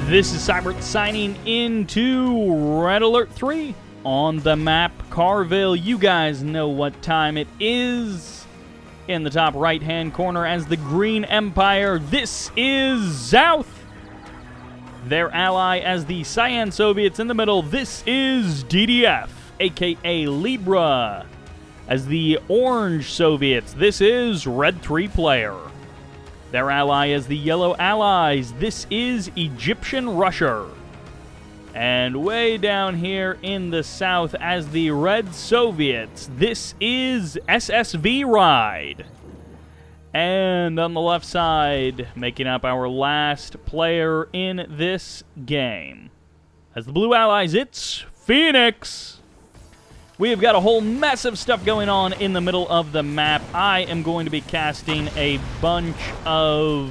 This is Sybert signing into Red Alert 3 on the map Carville. You guys know what time it is. In the top right-hand corner as the Green Empire, this is Xouth. Their ally as the Cyan Soviets in the middle, this is DDF, aka Libra. As the Orange Soviets, this is Red 3 Player. Their ally as the Yellow Allies, this is Egyptian Rusher. And way down here in the south as the Red Soviets, this is ssvride. And on the left side, making up our last player in this game, as the Blue Allies, it's Phoenix. We have got a whole mess of stuff going on in the middle of the map. I am going to be casting a bunch of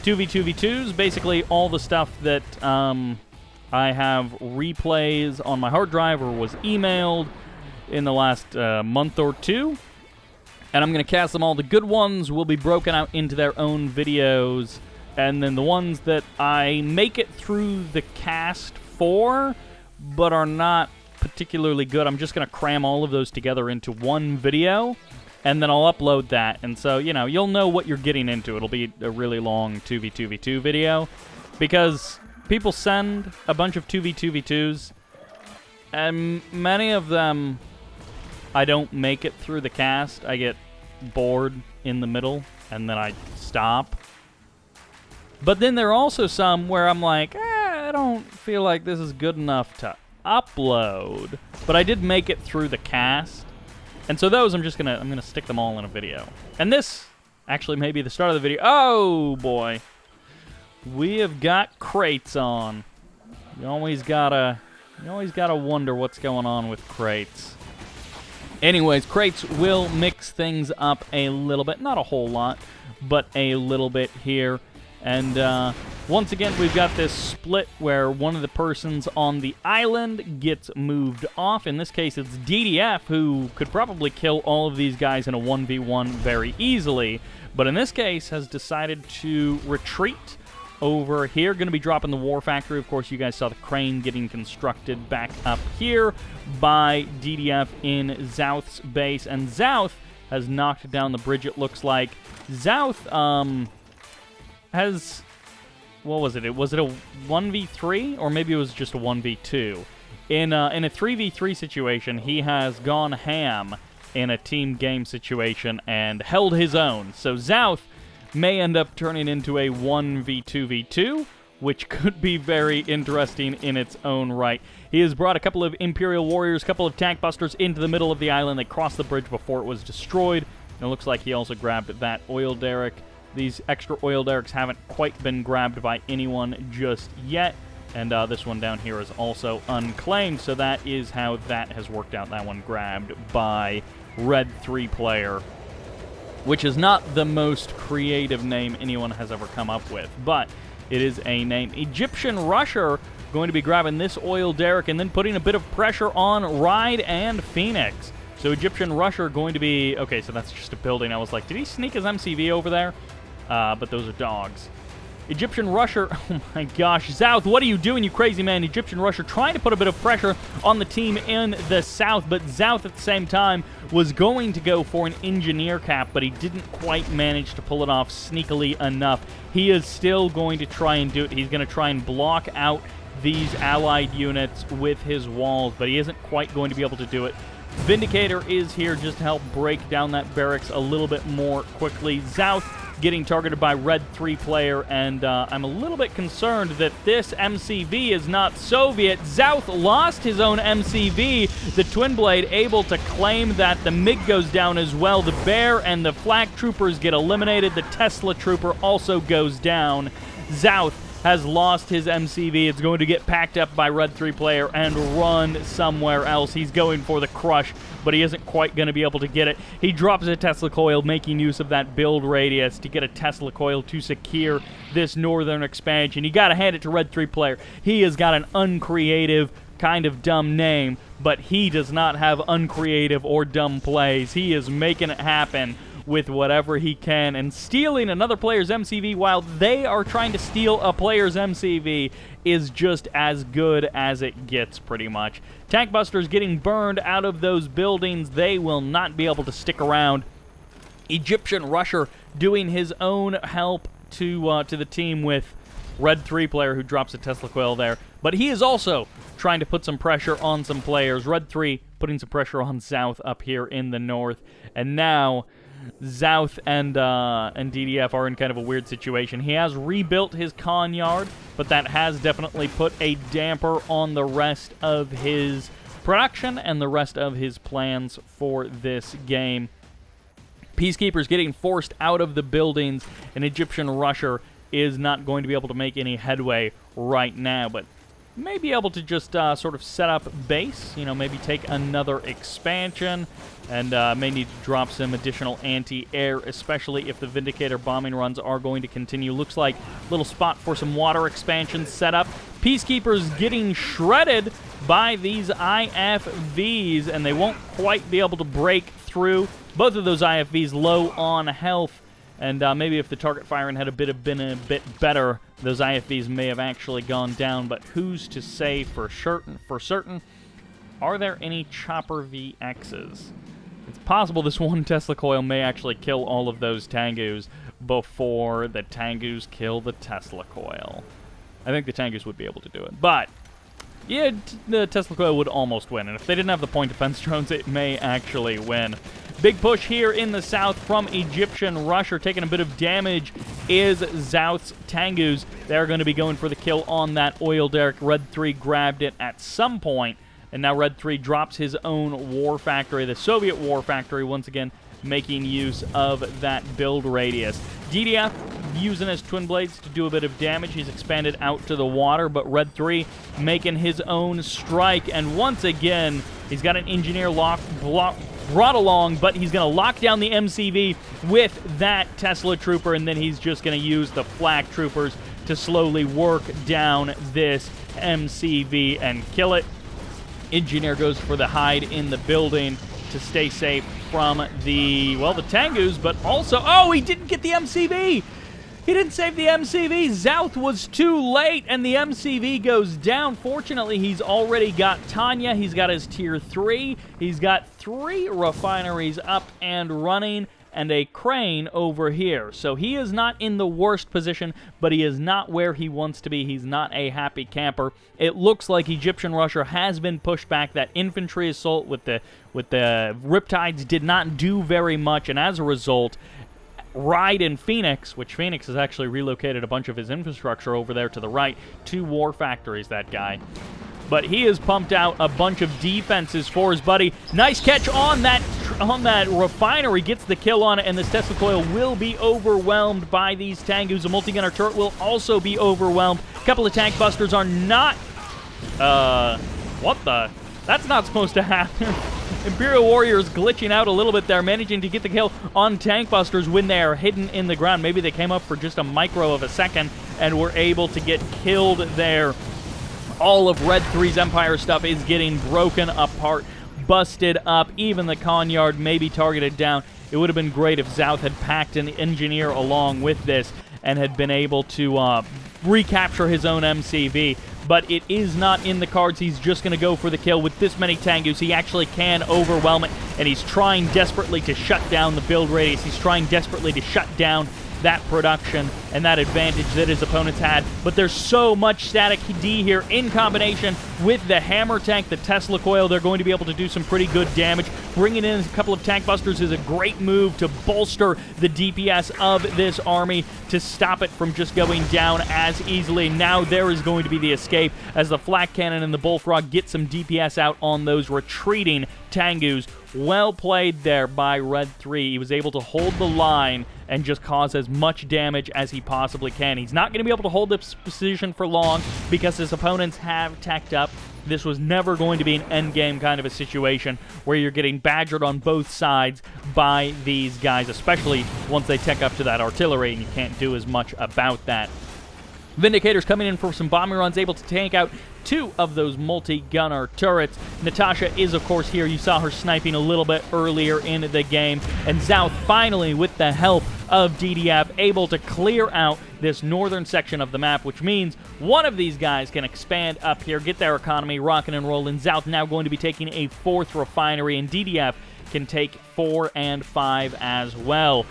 2v2v2s, basically all the stuff that I have replays on my hard drive or was emailed in the last month or two. And I'm going to cast them all. The good ones will be broken out into their own videos. And then the ones that I make it through the cast for, but are not particularly good, I'm just going to cram all of those together into one video, and then I'll upload that. And so, you know, you'll know what you're getting into. It'll be a really long 2v2v2 video, because people send a bunch of 2v2v2s, and many of them I don't make it through the cast. I get bored in the middle, and then I stop. But then there are also some where I'm like, I don't feel like this is good enough to upload, but I did make it through the cast, and so those I'm gonna stick them all in a video. And this actually may be the start of the video. Oh boy, we have got crates on. You always gotta wonder what's going on with crates. Anyways, crates will mix things up a little bit, not a whole lot, but a little bit here. And once again, we've got this split where one of the persons on the island gets moved off. In this case, it's DDF, who could probably kill all of these guys in a 1v1 very easily, but in this case has decided to retreat over here. Going to be dropping the war factory. Of course, you guys saw the crane getting constructed back up here by DDF in Xouth's base, and Xouth has knocked down the bridge, it looks like. Xouth, has, what was it? Was it a 1v3? Or maybe it was just a 1v2. In a 3v3 situation, he has gone ham in a team game situation and held his own. So Xouth may end up turning into a 1v2v2, which could be very interesting in its own right. He has brought a couple of Imperial Warriors, a couple of tank busters into the middle of the island. They crossed the bridge before it was destroyed. And it looks like he also grabbed that oil derrick. These extra oil derricks haven't quite been grabbed by anyone just yet. And this one down here is also unclaimed, so that is how that has worked out. That one grabbed by Red 3 Player, which is not the most creative name anyone has ever come up with, but it is a name. Egyptian Rusher going to be grabbing this oil derrick and then putting a bit of pressure on Ride and Phoenix. So Egyptian Rusher going to be... Okay, so that's just a building. I was like, did he sneak his MCV over there? But those are dogs. Egyptian Rusher, oh my gosh. Xouth, what are you doing, you crazy man? Egyptian Rusher trying to put a bit of pressure on the team in the south, but Xouth at the same time was going to go for an engineer cap, but he didn't quite manage to pull it off sneakily enough. He is still going to try and do it. He's going to try and block out these allied units with his walls, but he isn't quite going to be able to do it. Vindicator is here just to help break down that barracks a little bit more quickly. Xouth getting targeted by Red 3 Player, and I'm a little bit concerned that this MCV is not Soviet. Xouth lost his own MCV. The Twin Blade able to claim that. The MiG goes down as well. The Bear and the Flak Troopers get eliminated. The Tesla Trooper also goes down. Xouth has lost his MCV. It's going to get packed up by Red 3 Player and run somewhere else. He's going for the crush, but he isn't quite going to be able to get it. He drops a Tesla coil, making use of that build radius to get a Tesla coil to secure this northern expansion. You got to hand it to Red 3 Player. He has got an uncreative, kind of dumb name, but he does not have uncreative or dumb plays. He is making it happen with whatever he can, and stealing another player's MCV while they are trying to steal a player's MCV is just as good as it gets, pretty much. Tank Busters getting burned out of those buildings. They will not be able to stick around. Egyptian Rusher doing his own help to the team with Red 3 player who drops a Tesla coil there. But he is also trying to put some pressure on some players. Red 3 putting some pressure on Xouth up here in the north. And now Xouth and DDF are in kind of a weird situation. He has rebuilt his con yard, but that has definitely put a damper on the rest of his production and the rest of his plans for this game. Peacekeepers getting forced out of the buildings. An Egyptian Rusher is not going to be able to make any headway right now, but may be able to just sort of set up base, you know, maybe take another expansion, and may need to drop some additional anti-air, especially if the Vindicator bombing runs are going to continue. Looks like a little spot for some water expansion set up. Peacekeepers getting shredded by these IFVs, and they won't quite be able to break through. Both of those IFVs low on health, and maybe if the target firing had been a bit better, those IFVs may have actually gone down, but who's to say for certain? Are there any Chopper VXs? It's possible this one Tesla coil may actually kill all of those Tengus before the Tengus kill the Tesla coil. I think the Tengus would be able to do it, but yeah, the Tesla coil would almost win, and if they didn't have the point defense drones, it may actually win. Big push here in the south from Egyptian Rusher. Taking a bit of damage is Xouth's Tengus. They're going to be going for the kill on that oil derrick. Red 3 grabbed it at some point, and now Red 3 drops his own war factory, the Soviet war factory, once again making use of that build radius. DDF using his twin blades to do a bit of damage. He's expanded out to the water, but Red 3 making his own strike, and once again, he's got an engineer brought along, but he's going to lock down the MCV with that Tesla trooper, and then he's just going to use the flak troopers to slowly work down this MCV and kill it. Engineer goes for the hide in the building to stay safe from the Tengus, but also, oh, he didn't get the MCV! He didn't save the MCV. Xouth was too late, and the MCV goes down. Fortunately, he's already got Tanya. He's got his Tier 3. He's got 3 refineries up and running, and a crane over here. So he is not in the worst position, but he is not where he wants to be. He's not a happy camper. It looks like Egyptian Rusher has been pushed back. That infantry assault with the Riptides did not do very much, and as a result, Ride in Phoenix, which Phoenix has actually relocated a bunch of his infrastructure over there to the right, 2 war factories, that guy. But he has pumped out a bunch of defenses for his buddy. Nice catch on that refinery, gets the kill on it, and this Tesla coil will be overwhelmed by these Tengus. A multi-gunner turret will also be overwhelmed. A couple of tank busters are not... what the... That's not supposed to happen. Imperial Warriors glitching out a little bit there, managing to get the kill on Tank Busters when they are hidden in the ground. Maybe they came up for just a micro of a second and were able to get killed there. All of Red 3's Empire stuff is getting broken apart, busted up. Even the con yard may be targeted down. It would have been great if Xouth had packed an engineer along with this and had been able to recapture his own MCV. But it is not in the cards. He's just going to go for the kill. With this many Tengus, he actually can overwhelm it, and he's trying desperately to shut down the build radius. He's trying desperately to shut down that production and that advantage that his opponents had. But there's so much static D here in combination with the hammer tank, the Tesla coil. They're going to be able to do some pretty good damage. Bringing in a couple of tank busters is a great move to bolster the DPS of this army to stop it from just going down as easily. Now there is going to be the escape as the flak cannon and the bullfrog get some DPS out on those retreating Tengus. Well played there by Red 3. He was able to hold the line and just cause as much damage as he possibly can. He's not going to be able to hold this position for long because his opponents have tacked up. This was never going to be an endgame kind of a situation where you're getting badgered on both sides by these guys, especially once they tech up to that artillery, and you can't do as much about that. Vindicators coming in for some bombing runs, able to tank out 2 of those multi-gunner turrets. Natasha is, of course, here. You saw her sniping a little bit earlier in the game. And Xouth, finally, with the help of DDF, able to clear out this northern section of the map, which means one of these guys can expand up here, get their economy rocking and rolling. Xouth now going to be taking a 4th refinery, and DDF can take 4 and 5 as well.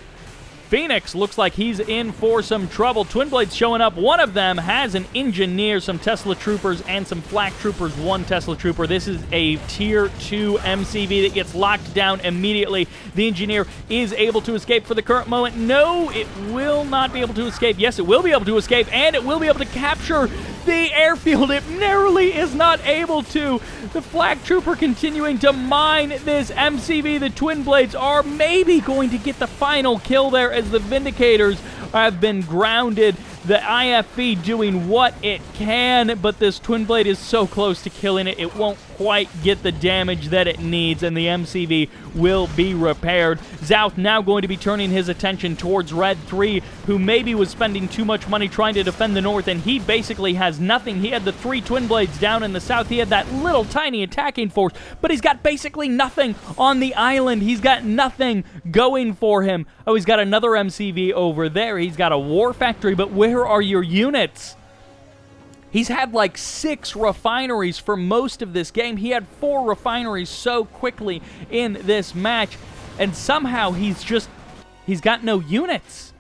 Phoenix looks like he's in for some trouble. Twin Blades showing up. One of them has an engineer, some Tesla troopers, and some flak troopers. 1 Tesla trooper. This is a tier 2 MCV that gets locked down immediately. The engineer is able to escape for the current moment. No, it will not be able to escape. Yes, it will be able to escape, and it will be able to capture the airfield. It narrowly is not able to. The flak trooper continuing to mine this MCV. The Twin Blades are maybe going to get the final kill there as the Vindicators have been grounded. The IFV doing what it can, but this Twin Blade is so close to killing it, it won't quite get the damage that it needs, and the MCV will be repaired. Xouth now going to be turning his attention towards Red 3, who maybe was spending too much money trying to defend the north, and he basically has nothing. He had the 3 Twin Blades down in the south. He had that little tiny attacking force, but he's got basically nothing on the island. He's got nothing going for him. Oh, he's got another MCV over there. He's got a war factory, but where are your units? He's had like 6 refineries for most of this game. He had 4 refineries so quickly in this match, and somehow he's got no units.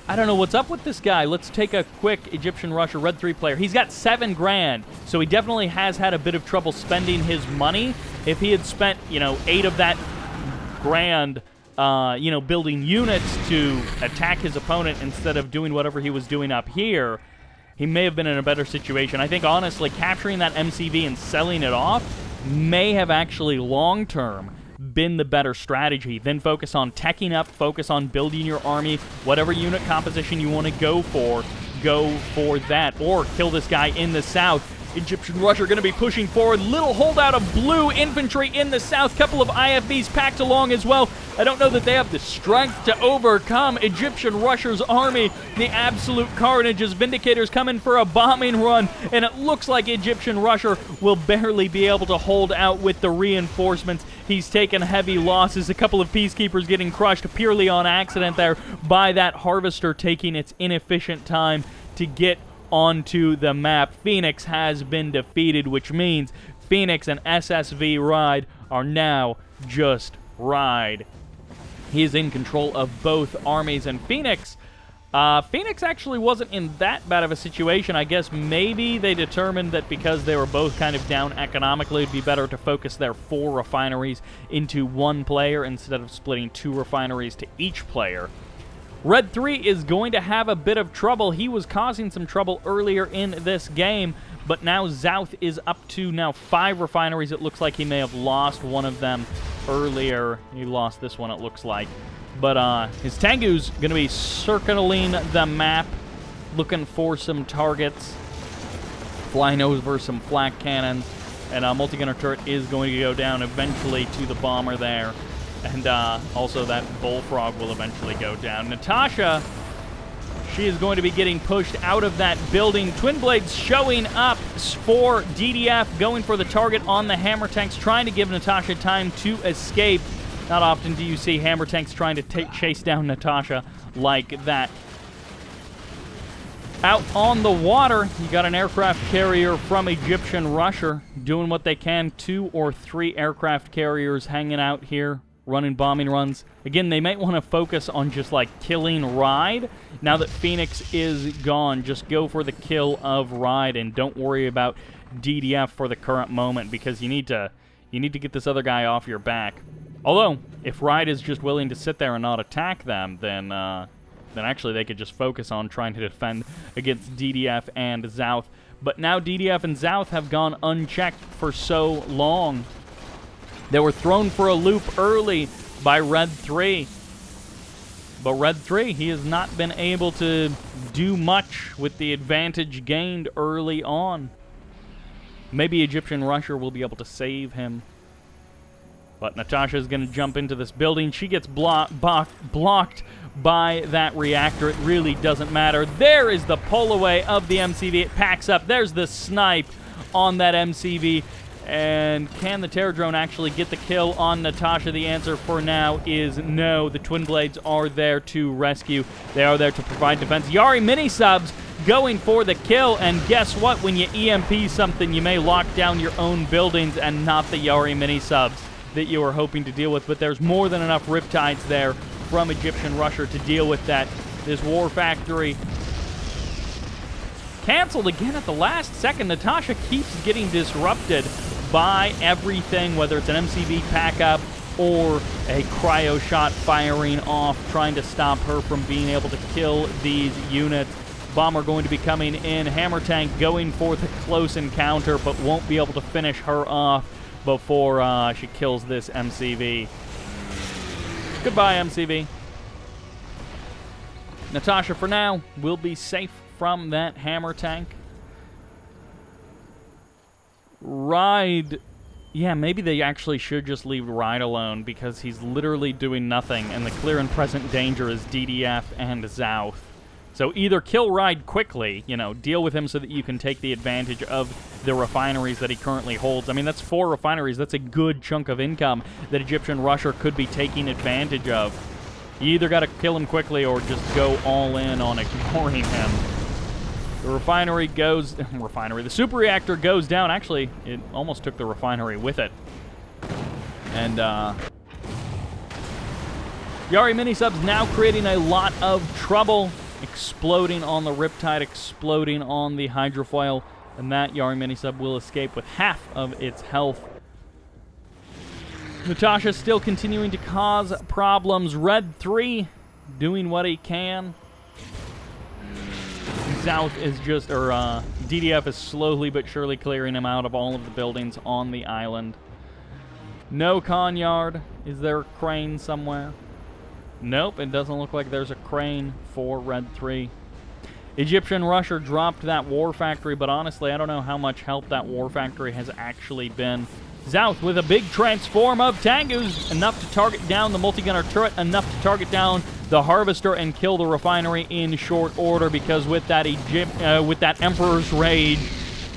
I don't know what's up with this guy. Let's take a quick Egyptian Russia Red 3 player. He's got 7 grand, so he definitely has had a bit of trouble spending his money. If he had spent, 8 of that grand, building units to attack his opponent instead of doing whatever he was doing up here, he may have been in a better situation. I think, honestly, capturing that MCV and selling it off may have actually long-term been the better strategy. Then focus on teching up, focus on building your army. Whatever unit composition you want to go for that. Or kill this guy in the south. Egyptian Russia are going to be pushing forward. Little holdout of blue infantry in the south. Couple of IFVs packed along as well. I don't know that they have the strength to overcome Egyptian Russia's army. The absolute carnage as Vindicators come in for a bombing run, and it looks like Egyptian Russia will barely be able to hold out with the reinforcements. He's taken heavy losses. A couple of peacekeepers getting crushed purely on accident there by that harvester taking its inefficient time to get onto the map. Phoenix has been defeated, which means Phoenix and ssvride are now just Ride. He is in control of both armies, and Phoenix actually wasn't in that bad of a situation. I guess maybe they determined that because they were both kind of down economically, it'd be better to focus their 4 refineries into 1 player instead of splitting 2 refineries to each player. Red 3 is going to have a bit of trouble. He was causing some trouble earlier in this game, but now Xouth is up to now 5 refineries. It looks like he may have lost one of them earlier. He lost this one, it looks like. But his Tengu's going to be circling the map, looking for some targets, flying over some flak cannons, and a multi-gunner turret is going to go down eventually to the bomber there. And also that bullfrog will eventually go down. Natasha, she is going to be getting pushed out of that building. Twin Blades showing up for DDF, going for the target on the hammer tanks, trying to give Natasha time to escape. Not often do you see hammer tanks trying to chase down Natasha like that. Out on the water, you got an aircraft carrier from Egyptian Russia doing what they can. 2 or 3 aircraft carriers hanging out here, running bombing runs. Again, they might want to focus on just like killing Ride. Now that Phoenix is gone, just go for the kill of Ride and don't worry about DDF for the current moment, because you need to get this other guy off your back. Although, if Ride is just willing to sit there and not attack them, then actually they could just focus on trying to defend against DDF and Xouth. But now DDF and Xouth have gone unchecked for so long. They were thrown for a loop early by Red 3. But Red 3, he has not been able to do much with the advantage gained early on. Maybe Egyptian Russia will be able to save him. But Natasha is going to jump into this building. She gets blocked by that reactor. It really doesn't matter. There is the pull away of the MCV. It packs up. There's the snipe on that MCV. And can the Terror Drone actually get the kill on Natasha? The answer for now is no. The Twin Blades are there to rescue. They are there to provide defense. Yari mini-subs going for the kill, and guess what? When you EMP something, you may lock down your own buildings and not the Yari mini-subs that you were hoping to deal with, but there's more than enough Riptides there from Egyptian Rusher to deal with that. This War Factory canceled again at the last second. Natasha keeps getting disrupted by everything, whether it's an MCV pack-up or a cryo shot firing off, trying to stop her from being able to kill these units. Bomber going to be coming in. Hammer Tank going for the close encounter, but won't be able to finish her off before she kills this MCV. Goodbye, MCV. Natasha, for now, will be safe from that Hammer Tank. Ride, yeah, maybe they actually should just leave Ride alone, because he's literally doing nothing, and the clear and present danger is DDF and Xouth. So either kill Ride quickly, you know, deal with him so that you can take the advantage of the refineries that he currently holds. I mean, that's 4 refineries. That's a good chunk of income that Egyptian Rusher could be taking advantage of. You either got to kill him quickly or just go all in on ignoring him. The refinery goes... the super reactor goes down. Actually, it almost took the refinery with it. And, Yari mini-subs now creating a lot of trouble. Exploding on the Riptide, exploding on the Hydrofoil. And that Yari mini-sub will escape with half of its health. Natasha still continuing to cause problems. Red 3 doing what he can. Xouth is just, or DDF is slowly but surely clearing him out of all of the buildings on the island. No con yard. Is there a crane somewhere? Nope, it doesn't look like there's a crane for Red 3. Egyptian Rusher dropped that War Factory, but honestly, I don't know how much help that War Factory has actually been. Xouth with a big transform of Tengus, enough to target down the multi-gunner turret, enough to target down the Harvester and kill the refinery in short order, because with that Emperor's Rage,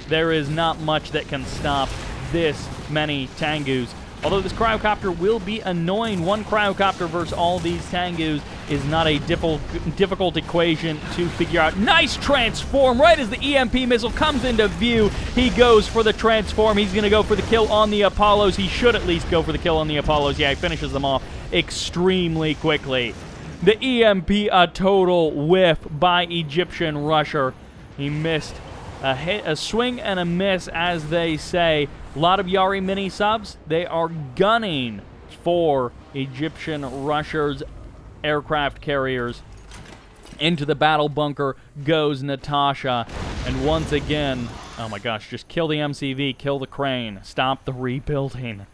there is not much that can stop this many Tengus. Although this cryocopter will be annoying, one cryocopter versus all these Tengus is not a difficult equation to figure out. Nice transform! Right as the EMP missile comes into view, he goes for the transform. He's going to go for the kill on the Apollos. He should at least go for the kill on the Apollos. Yeah, he finishes them off extremely quickly. The EMP, a total whiff by Egyptian Rusher. He missed a hit, a swing and a miss, as they say. A lot of Yari mini-subs. They are gunning for Egyptian Rusher's aircraft carriers. Into the battle bunker goes Natasha. And once again, oh my gosh, just kill the MCV, kill the crane, stop the rebuilding.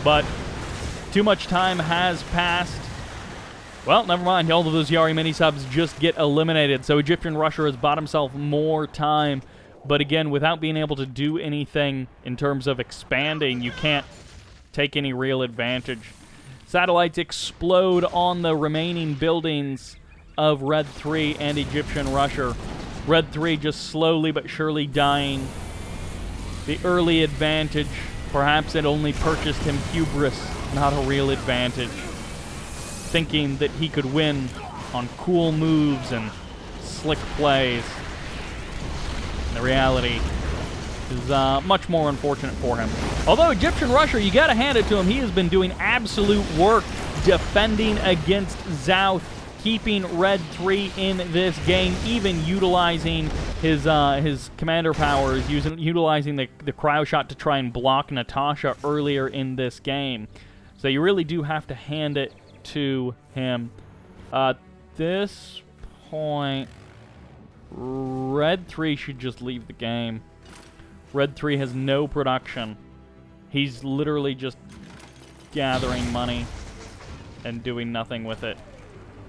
But too much time has passed. Well, never mind. All of those Yari mini-subs just get eliminated. So Egyptian Rusher has bought himself more time. But again, without being able to do anything in terms of expanding, you can't take any real advantage. Satellites explode on the remaining buildings of Red 3 and Egyptian Rusher. Red 3 just slowly but surely dying. The early advantage, perhaps it only purchased him hubris, not a real advantage. Thinking that he could win on cool moves and slick plays. The reality is much more unfortunate for him. Although Egyptian Rusher, you gotta hand it to him, he has been doing absolute work defending against Xouth, keeping Red 3 in this game, even utilizing his commander powers, utilizing the cryo shot to try and block Natasha earlier in this game. So you really do have to hand it to him. At this point, Red 3 should just leave the game. Red 3 has no production. He's literally just gathering money and doing nothing with it.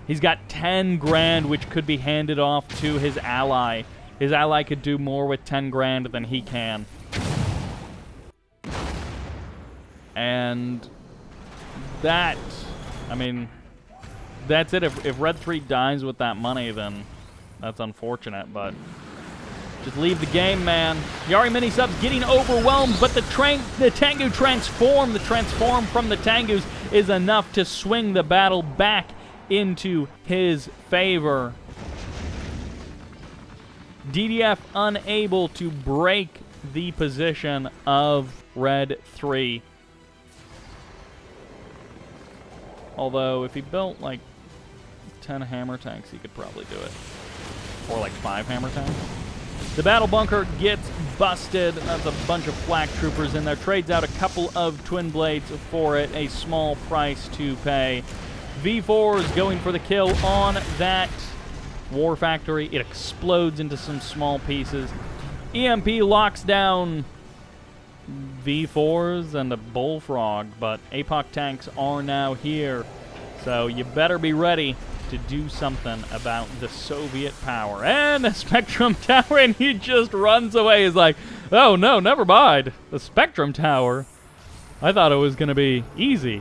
He's got 10 grand, which could be handed off to his ally. His ally could do more with 10 grand than he can. And that, I mean, that's it. If Red 3 dies with that money, then that's unfortunate, but just leave the game, man. Yari mini-subs getting overwhelmed, but the Tengu transform. The transform from the Tengus is enough to swing the battle back into his favor. DDF unable to break the position of Red 3. Although, if he built, like, 10 hammer tanks, he could probably do it. Or, like, 5 hammer tanks. The battle bunker gets busted. That's a bunch of flak troopers in there. Trades out a couple of twin blades for it. A small price to pay. V4 is going for the kill on that war factory. It explodes into some small pieces. EMP locks down V4s and a bullfrog, but APOC tanks are now here. So you better be ready to do something about the Soviet power. And a Spectrum Tower, and he just runs away. He's like, oh no, never mind. The Spectrum Tower? I thought it was going to be easy.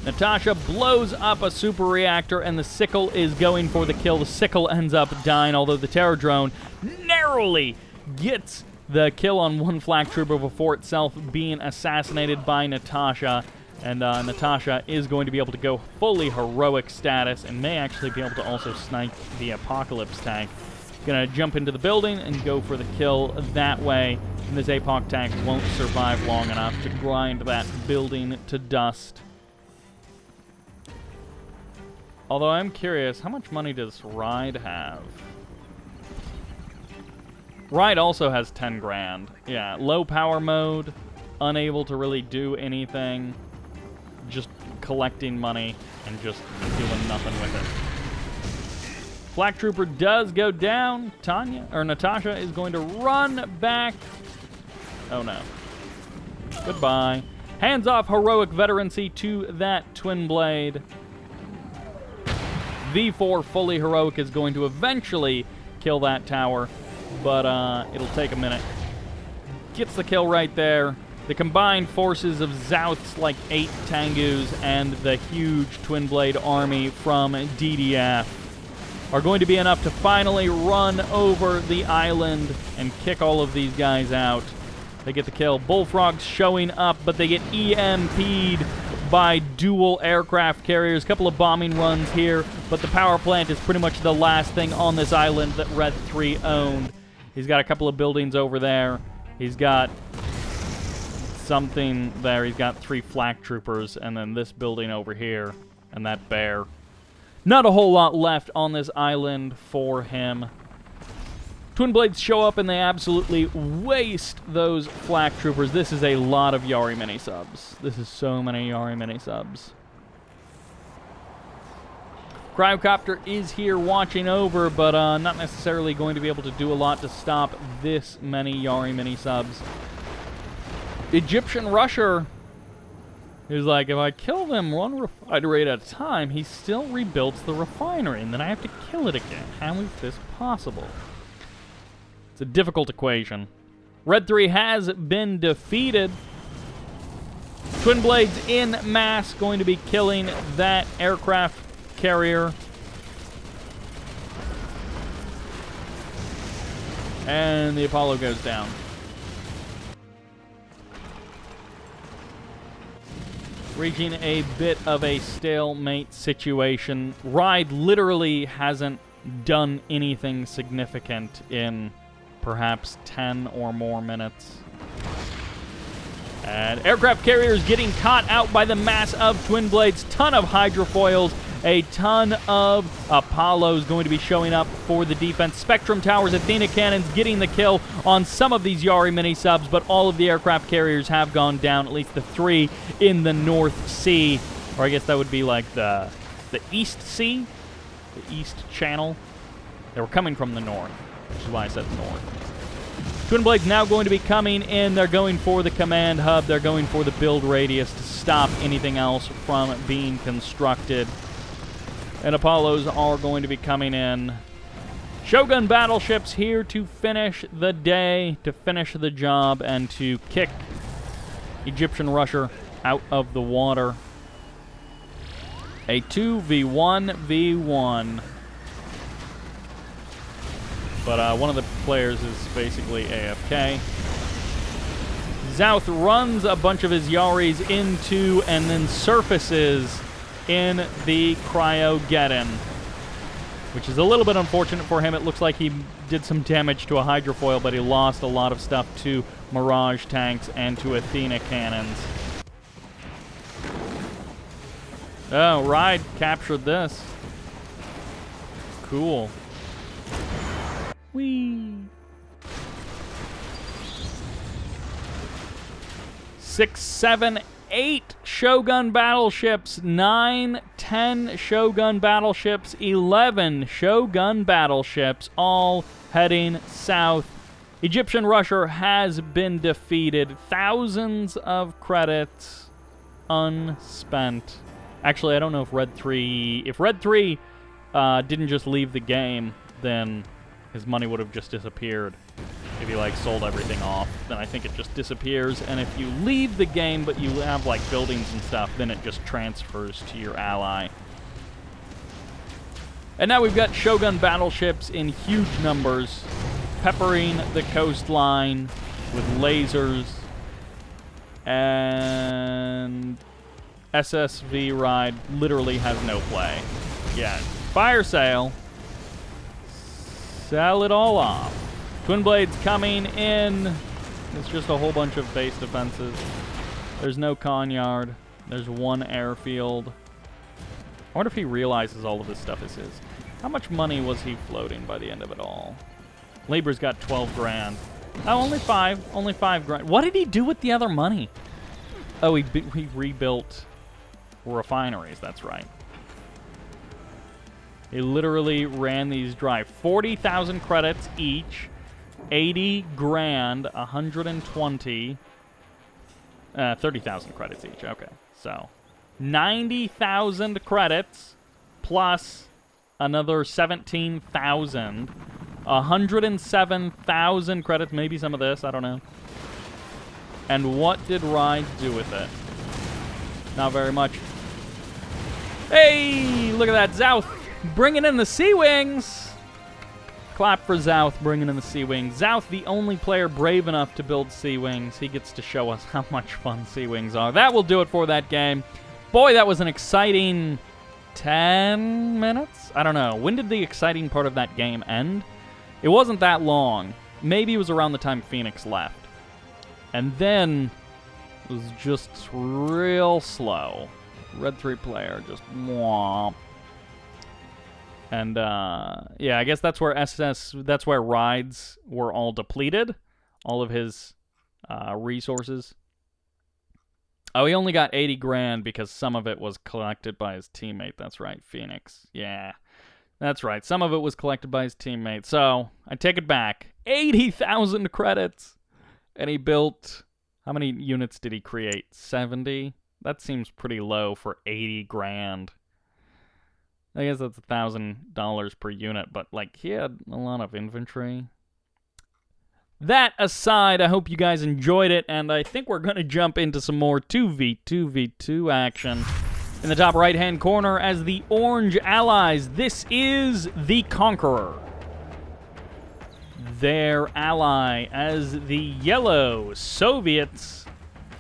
Natasha blows up a super reactor, and the Sickle is going for the kill. The Sickle ends up dying, although the Terror Drone narrowly gets the kill on one flak trooper before itself being assassinated by Natasha. And Natasha is going to be able to go fully heroic status and may actually be able to also snipe the Apocalypse tank. Gonna jump into the building and go for the kill that way. And this APOC tank won't survive long enough to grind that building to dust. Although I'm curious, how much money does Ride have? Ride also has 10 grand. Yeah, low power mode, unable to really do anything, just collecting money and just doing nothing with it. Flak Trooper does go down. Natasha is going to run back. Oh no. Goodbye. Hands off heroic veterancy to that twin blade. V4 fully heroic is going to eventually kill that tower, but it'll take a minute. Gets the kill right there. The combined forces of Xouth's like 8 Tengus and the huge twin blade army from DDF are going to be enough to finally run over the island and kick all of these guys out. They get the kill. Bullfrogs showing up, but they get EMP'd by dual aircraft carriers. A couple of bombing runs here, but the power plant is pretty much the last thing on this island that Red 3 owned. He's got a couple of buildings over there. He's got something there. He's got 3 flak troopers, and then this building over here, and that bear. Not a whole lot left on this island for him. Twin blades show up, and they absolutely waste those flak troopers. This is a lot of Yari mini-subs. This is so many Yari mini-subs. Cryocopter is here watching over, but not necessarily going to be able to do a lot to stop this many Yari mini-subs. Egyptian Rusher is like, if I kill them one refinery at a time, he still rebuilds the refinery, and then I have to kill it again. How is this possible? It's a difficult equation. Red 3 has been defeated. Twin blades in mass going to be killing that aircraft carrier. And the Apollo goes down. Reaching a bit of a stalemate situation. Ride literally hasn't done anything significant in perhaps 10 or more minutes. And aircraft carriers getting caught out by the mass of twin blades. Ton of hydrofoils. A ton of Apollos going to be showing up for the defense. Spectrum Towers, Athena Cannons getting the kill on some of these Yari mini-subs, but all of the aircraft carriers have gone down, at least the 3 in the North Sea. Or I guess that would be like the East Sea, the East Channel. They were coming from the north, which is why I said north. Twin blades now going to be coming in. They're going for the command hub. They're going for the build radius to stop anything else from being constructed. And Apollos are going to be coming in. Shogun battleships here to finish the day, to finish the job, and to kick Egyptian Rusher out of the water. A 2v1v1. But one of the players is basically AFK. Xouth runs a bunch of his Yaris into and then surfaces in the Cryogeddon, which is a little bit unfortunate for him. It looks like he did some damage to a hydrofoil, but he lost a lot of stuff to Mirage tanks and to Athena cannons. Oh, Ride captured this. Cool. Whee! 6, 7, 8 Shogun battleships, 9, 10 Shogun battleships, 11 Shogun battleships, all heading south. Egyptian Rusher has been defeated. Thousands of credits unspent. Actually, I don't know if Red 3... If Red 3 didn't just leave the game, then his money would have just disappeared. If he, like, sold everything off, then I think it just disappears. And if you leave the game, but you have, like, buildings and stuff, then it just transfers to your ally. And now we've got Shogun battleships in huge numbers, peppering the coastline with lasers. And ssvride literally has no play. Yeah, fire sale. Sell it all off. Twin Blades coming in. It's just a whole bunch of base defenses. There's no con yard. There's one airfield. I wonder if he realizes all of this stuff is his. How much money was he floating by the end of it all? Labor's got 12 grand. Oh, only 5. Only 5 grand. What did he do with the other money? Oh, he rebuilt refineries. That's right. He literally ran these dry. 40,000 credits each. 80 grand, 120, 30,000 credits each. Okay, so 90,000 credits plus another 17,000, 107,000 credits, maybe some of this, I don't know. And what did Ride do with it? Not very much. Hey, look at that, Xouth bringing in the Sea Wings. Clap for Xouth bringing in the Sea Wings. Xouth, the only player brave enough to build Sea Wings. He gets to show us how much fun Sea Wings are. That will do it for that game. Boy, that was an exciting 10 minutes? I don't know. When did the exciting part of that game end? It wasn't that long. Maybe it was around the time Phoenix left. And then it was just real slow. Red 3 player just womp. And, yeah, I guess that's where that's where Rides were all depleted. All of his resources. Oh, he only got 80 grand because some of it was collected by his teammate. That's right, Phoenix. Yeah, that's right. Some of it was collected by his teammate. So, I take it back. 80,000 credits! And he built... How many units did he create? 70? That seems pretty low for 80 grand. I guess that's $1,000 per unit, but, like, he had a lot of inventory. That aside, I hope you guys enjoyed it, and I think we're going to jump into some more 2v2v2 action. In the top right-hand corner, as the orange allies, this is the Conqueror. Their ally, as the yellow Soviets,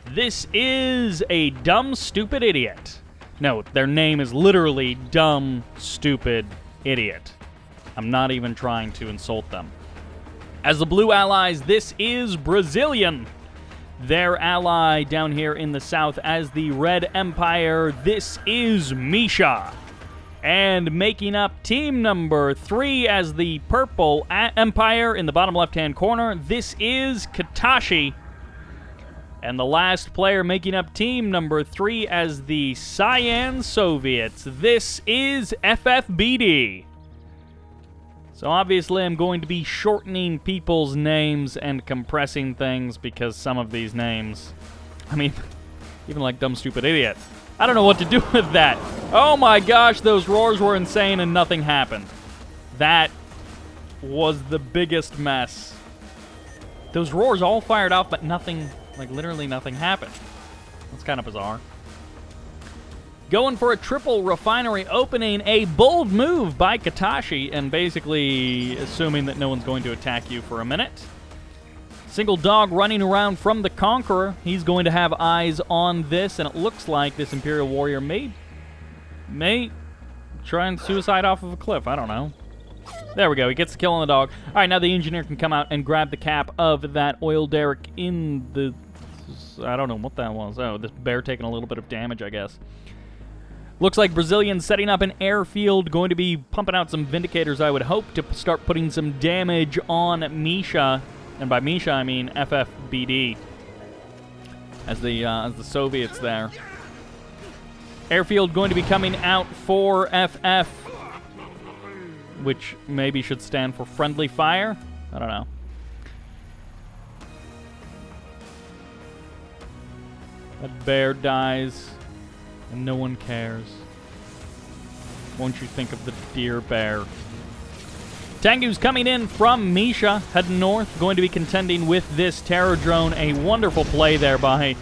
this is a dumb, stupid idiot. No, their name is literally Dumb, Stupid Idiot. I'm not even trying to insult them. As the blue allies, this is Brazilian. Their ally down here in the south as the Red Empire, this is Misha. And making up team number 3 as the Purple Empire in the bottom left-hand corner, this is Katashi. And the last player making up team number 3 as the Cyan Soviets, this is FFBD. So obviously I'm going to be shortening people's names and compressing things because some of these names, I mean, even like Dumb Stupid Idiot, I don't know what to do with that. Oh my gosh, those roars were insane and nothing happened. That was the biggest mess. Those roars all fired off, but nothing Like, literally nothing happened. That's kind of bizarre. Going for a triple refinery opening, a bold move by Katashi, and basically assuming that no one's going to attack you for a minute. Single dog running around from the Conqueror. He's going to have eyes on this, and it looks like this Imperial Warrior may try and suicide off of a cliff. I don't know. There we go. He gets the kill on the dog. All right, now the engineer can come out and grab the cap of that oil derrick in the... I don't know what that was. Oh, this bear taking a little bit of damage, I guess. Looks like Brazilian setting up an airfield, going to be pumping out some Vindicators, I would hope, to start putting some damage on Misha. And by Misha, I mean FFBD, as the Soviets there. Airfield going to be coming out for FF, which maybe should stand for friendly fire. I don't know. That bear dies, and no one cares. Won't you think of the dear bear? Tengu's coming in from Misha, heading north, going to be contending with this terror drone. A wonderful play there by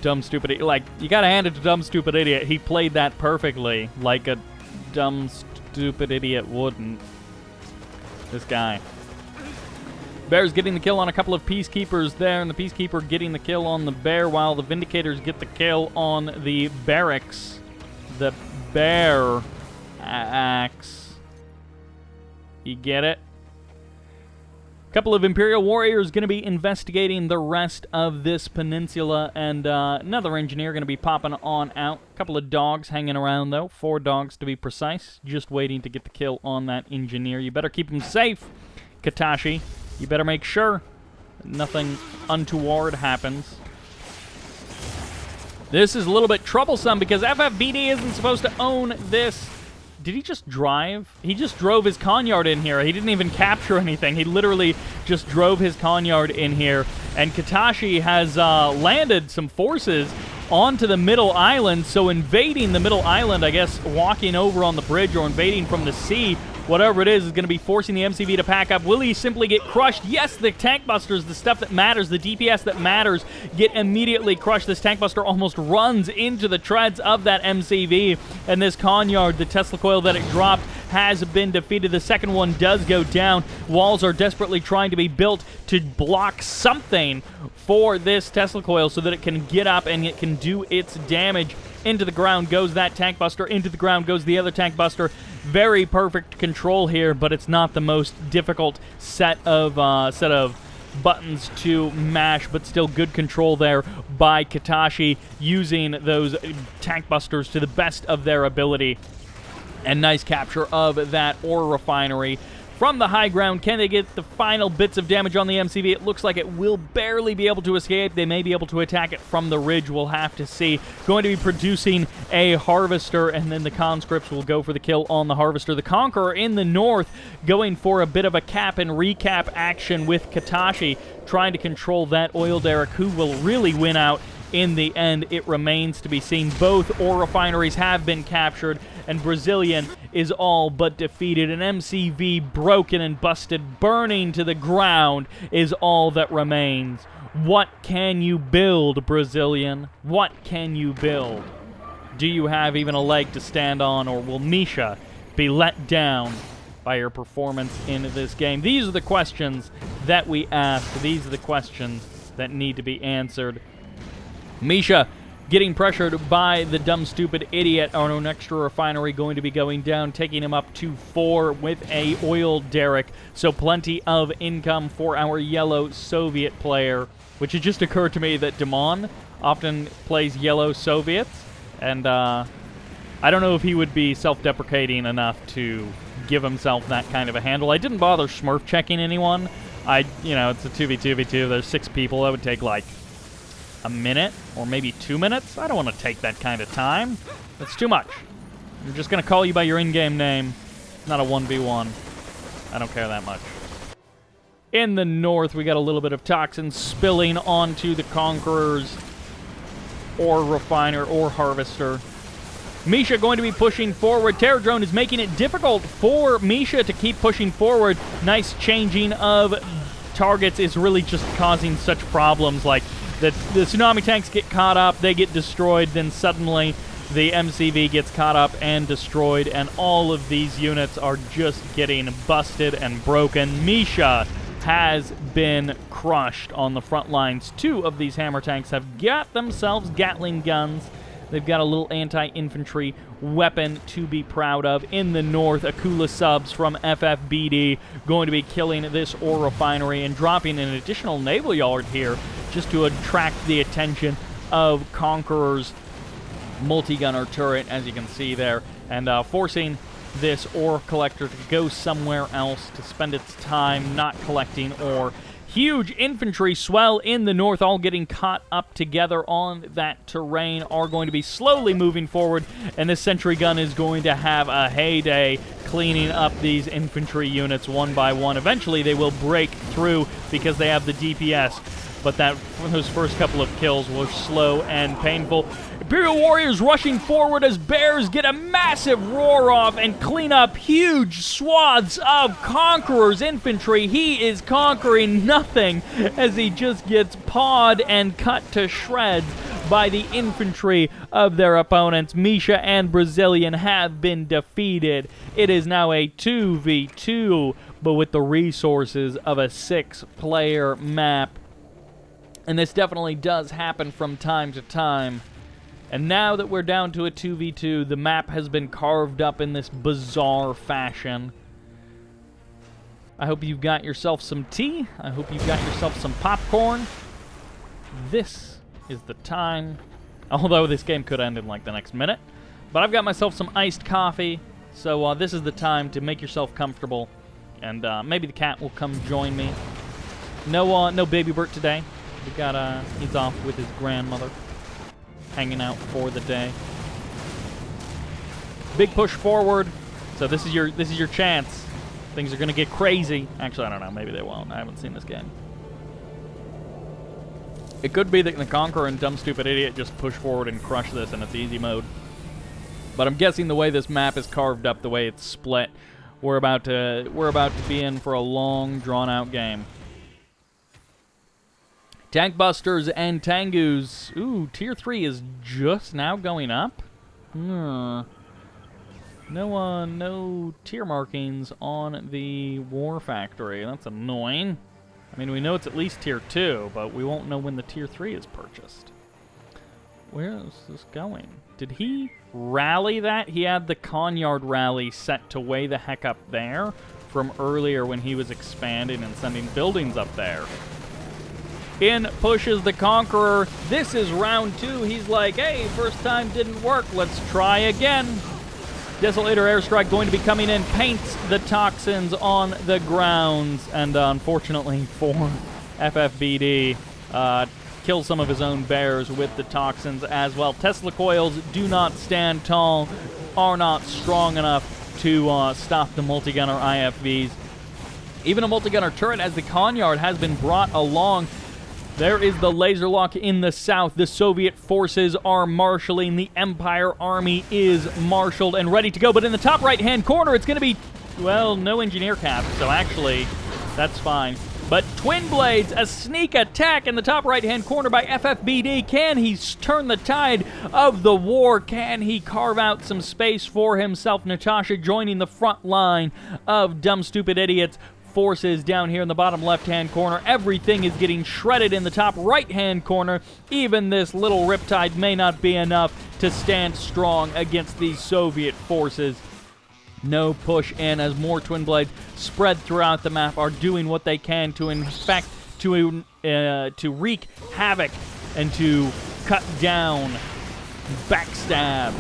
DumbStupidIdiot. Like, you gotta hand it to DumbStupidIdiot. He played that perfectly, like a DumbStupidIdiot wouldn't. This guy. Bear's getting the kill on a couple of Peacekeepers there, and the Peacekeeper getting the kill on the bear, while the Vindicators get the kill on the barracks. The bear axe. You get it? A couple of Imperial Warriors going to be investigating the rest of this peninsula, and another engineer going to be popping on out. A couple of dogs hanging around, though. 4 dogs to be precise, just waiting to get the kill on that engineer. You better keep him safe, Katashi. You better make sure nothing untoward happens. This is a little bit troublesome because FFBD isn't supposed to own this. Did he just drive? He just drove his Conyard in here. He didn't even capture anything. He literally just drove his Conyard in here. And Katashi has landed some forces onto the middle island. So invading the middle island, I guess, walking over on the bridge or invading from the sea, whatever it is going to be forcing the MCV to pack up. Will he simply get crushed? Yes, the tank busters, the stuff that matters, the DPS that matters, get immediately crushed. This tank buster almost runs into the treads of that MCV, and this Conyard, the Tesla coil that it dropped, has been defeated. The second one does go down. Walls are desperately trying to be built to block something for this Tesla coil so that it can get up and it can do its damage. Into the ground goes that tank buster. Into the ground goes the other tank buster. Very perfect control here, but it's not the most difficult set of buttons to mash, but still good control there by Katashi, using those tank busters to the best of their ability. And nice capture of that ore refinery. From the high ground, can they get the final bits of damage on the MCV? It looks like it will barely be able to escape. They may be able to attack it from the ridge. We'll have to see. Going to be producing a Harvester, and then the conscripts will go for the kill on the Harvester. The Conqueror in the north going for a bit of a cap and recap action with Katashi, trying to control that oil derrick. Who will really win out in the end? It remains to be seen. Both ore refineries have been captured, and Brazilian is all but defeated. An MCV broken and busted, burning to the ground is all that remains. What can you build, Brazilian? What can you build? Do you have even a leg to stand on, or will Misha be let down by your performance in this game? These are the questions that we ask. These are the questions that need to be answered. Misha getting pressured by the DumbStupidIdiot on an extra refinery, going to be going down, taking him up to 4 with a oil derrick. So plenty of income for our yellow Soviet player, which it just occurred to me that Damon often plays yellow Soviets, and I don't know if he would be self-deprecating enough to give himself that kind of a handle. I didn't bother Smurf checking anyone. You know, it's a 2v2v2. There's 6 people. That would take like a minute or maybe 2 minutes. I don't want to take that kind of time. That's too much. I'm just going to call you by your in-game name. Not a 1v1. I don't care that much. In the north, we got a little bit of toxin spilling onto the Conqueror's ore refiner or harvester. Misha going to be pushing forward. Terror Drone is making it difficult for Misha to keep pushing forward. Nice changing of targets is really just causing such problems. Like, The tsunami tanks get caught up, they get destroyed, then suddenly the MCV gets caught up and destroyed, and all of these units are just getting busted and broken. Misha has been crushed on the front lines. 2 of these hammer tanks have got themselves Gatling guns. They've got a little anti-infantry weapon to be proud of. In the north, Akula subs from FFBD going to be killing this ore refinery and dropping an additional naval yard here just to attract the attention of Conqueror's multi-gunner turret, as you can see there, and forcing this ore collector to go somewhere else to spend its time not collecting ore. Huge infantry swell in the north, all getting caught up together on that terrain, are going to be slowly moving forward, and this sentry gun is going to have a heyday cleaning up these infantry units one by one. Eventually, they will break through because they have the DPS, but those first couple of kills were slow and painful. Imperial Warriors rushing forward as Bears get a massive roar off and clean up huge swaths of Conqueror's infantry. He is conquering nothing as he just gets pawed and cut to shreds by the infantry of their opponents. Misha and Brazilian have been defeated. It is now a 2v2, but with the resources of a 6-player map. And this definitely does happen from time to time. And now that we're down to a 2v2, the map has been carved up in this bizarre fashion. I hope you've got yourself some tea. I hope you've got yourself some popcorn. This is the time. Although this game could end in like the next minute. But I've got myself some iced coffee. So this is the time to make yourself comfortable. And maybe the cat will come join me. No Baby Bert today. We got, he's off with his grandmother, hanging out for the day. Big push forward. So this is your chance. Things are gonna get crazy. Actually, I don't know. Maybe they won't. I haven't seen this game. It could be that the Conqueror and DumbStupidIdiot just push forward and crush this in its easy mode. But I'm guessing the way this map is carved up, the way it's split, we're about to be in for a long, drawn-out game. Tank Busters and Tengus. Ooh, Tier 3 is just now going up? No tier markings on the War Factory. That's annoying. I mean, we know it's at least Tier 2, but we won't know when the Tier 3 is purchased. Where is this going? Did he rally that? He had the Conyard rally set to way the heck up there from earlier when he was expanding and sending buildings up there. In pushes the Conqueror. This is round 2. He's like, hey, first time didn't work. Let's try again. Desolator Airstrike going to be coming in. Paints the toxins on the grounds. And unfortunately for FFBD, kills some of his own bears with the toxins as well. Tesla coils do not stand tall, are not strong enough to stop the multi-gunner IFVs. Even a multi-gunner turret as the Conyard has been brought along. There is the laser lock in the south. The Soviet forces are marshaling. The Empire Army is marshaled and ready to go. But in the top right-hand corner, it's going to be, well, no engineer cap. So actually, that's fine. But Twin Blades, a sneak attack in the top right-hand corner by FFBD. Can he turn the tide of the war? Can he carve out some space for himself? Natasha joining the front line of DumbStupidIdiot's forces down here in the bottom left-hand corner. Everything is getting shredded in the top right-hand corner. Even this little riptide may not be enough to stand strong against these Soviet forces. No push in as more Twin Blades spread throughout the map are doing what they can to infect, to wreak havoc, and to cut down, backstab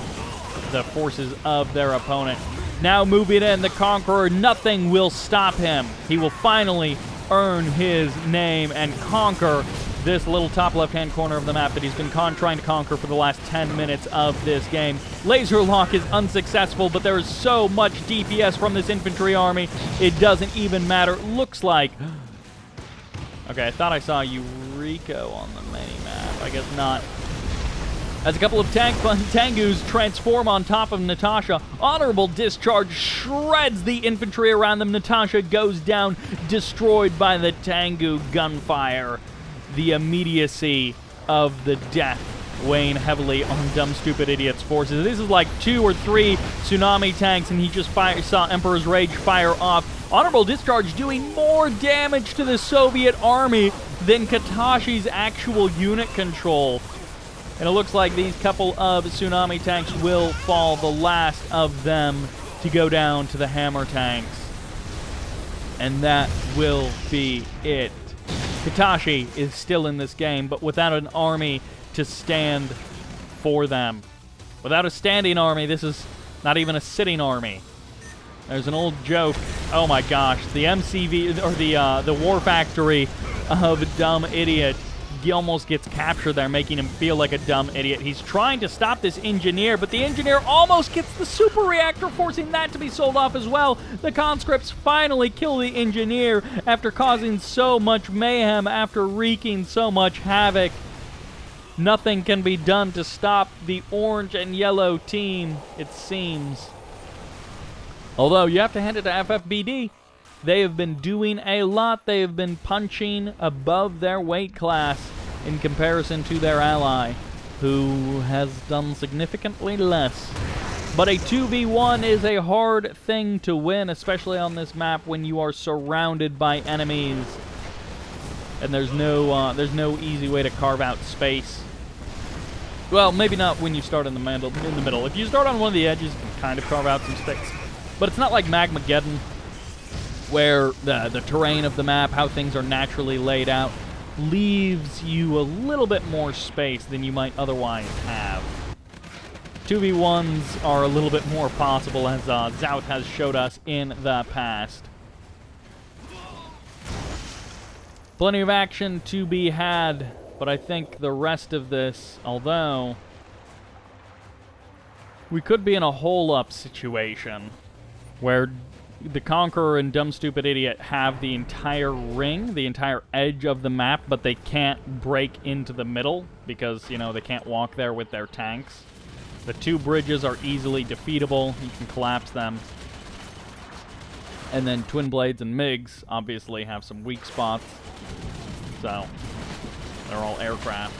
the forces of their opponent. Now moving in, the Conqueror, nothing will stop him. He will finally earn his name and conquer this little top left-hand corner of the map that he's been trying to conquer for the last 10 minutes of this game. Laser lock is unsuccessful, but there is so much DPS from this infantry army, it doesn't even matter. Looks like... Okay, I thought I saw Eureka on the mini-map. I guess not. As a couple of Tengus transform on top of Natasha, honorable discharge shreds the infantry around them. Natasha goes down, destroyed by the Tengu gunfire. The immediacy of the death weighing heavily on DumbStupidIdiot's forces. This is like 2 or 3 tsunami tanks, and he just saw Emperor's Rage fire off. Honorable Discharge doing more damage to the Soviet army than Katashi's actual unit control. And it looks like these couple of tsunami tanks will fall, the last of them to go down to the hammer tanks. And that will be it. Katashi is still in this game, but without an army to stand for them. Without a standing army, this is not even a sitting army. There's an old joke. Oh my gosh, the MCV, or the War Factory of Dumb Idiot, he almost gets captured there, making him feel like a dumb idiot. He's trying to stop this engineer, but the engineer almost gets the super reactor, forcing that to be sold off as well. The conscripts finally kill the engineer after causing so much mayhem, after wreaking so much havoc. Nothing can be done to stop the orange and yellow team, it seems. Although, you have to hand it to FFBD. They have been doing a lot. They have been punching above their weight class in comparison to their ally, who has done significantly less. But a 2v1 is a hard thing to win, especially on this map when you are surrounded by enemies. And there's no easy way to carve out space. Well, maybe not when you start in the middle. If you start on one of the edges, you can kind of carve out some space. But it's not like Magmageddon, where the terrain of the map, how things are naturally laid out, leaves you a little bit more space than you might otherwise have. 2v1s are a little bit more possible, as Xouth has showed us in the past. Plenty of action to be had, but I think the rest of this, although we could be in a hole-up situation where the Conqueror and DumbStupidIdiot have the entire ring, the entire edge of the map, but they can't break into the middle because, you know, they can't walk there with their tanks. The 2 bridges are easily defeatable. You can collapse them. And then Twin Blades and MiGs obviously have some weak spots. So, they're all aircraft.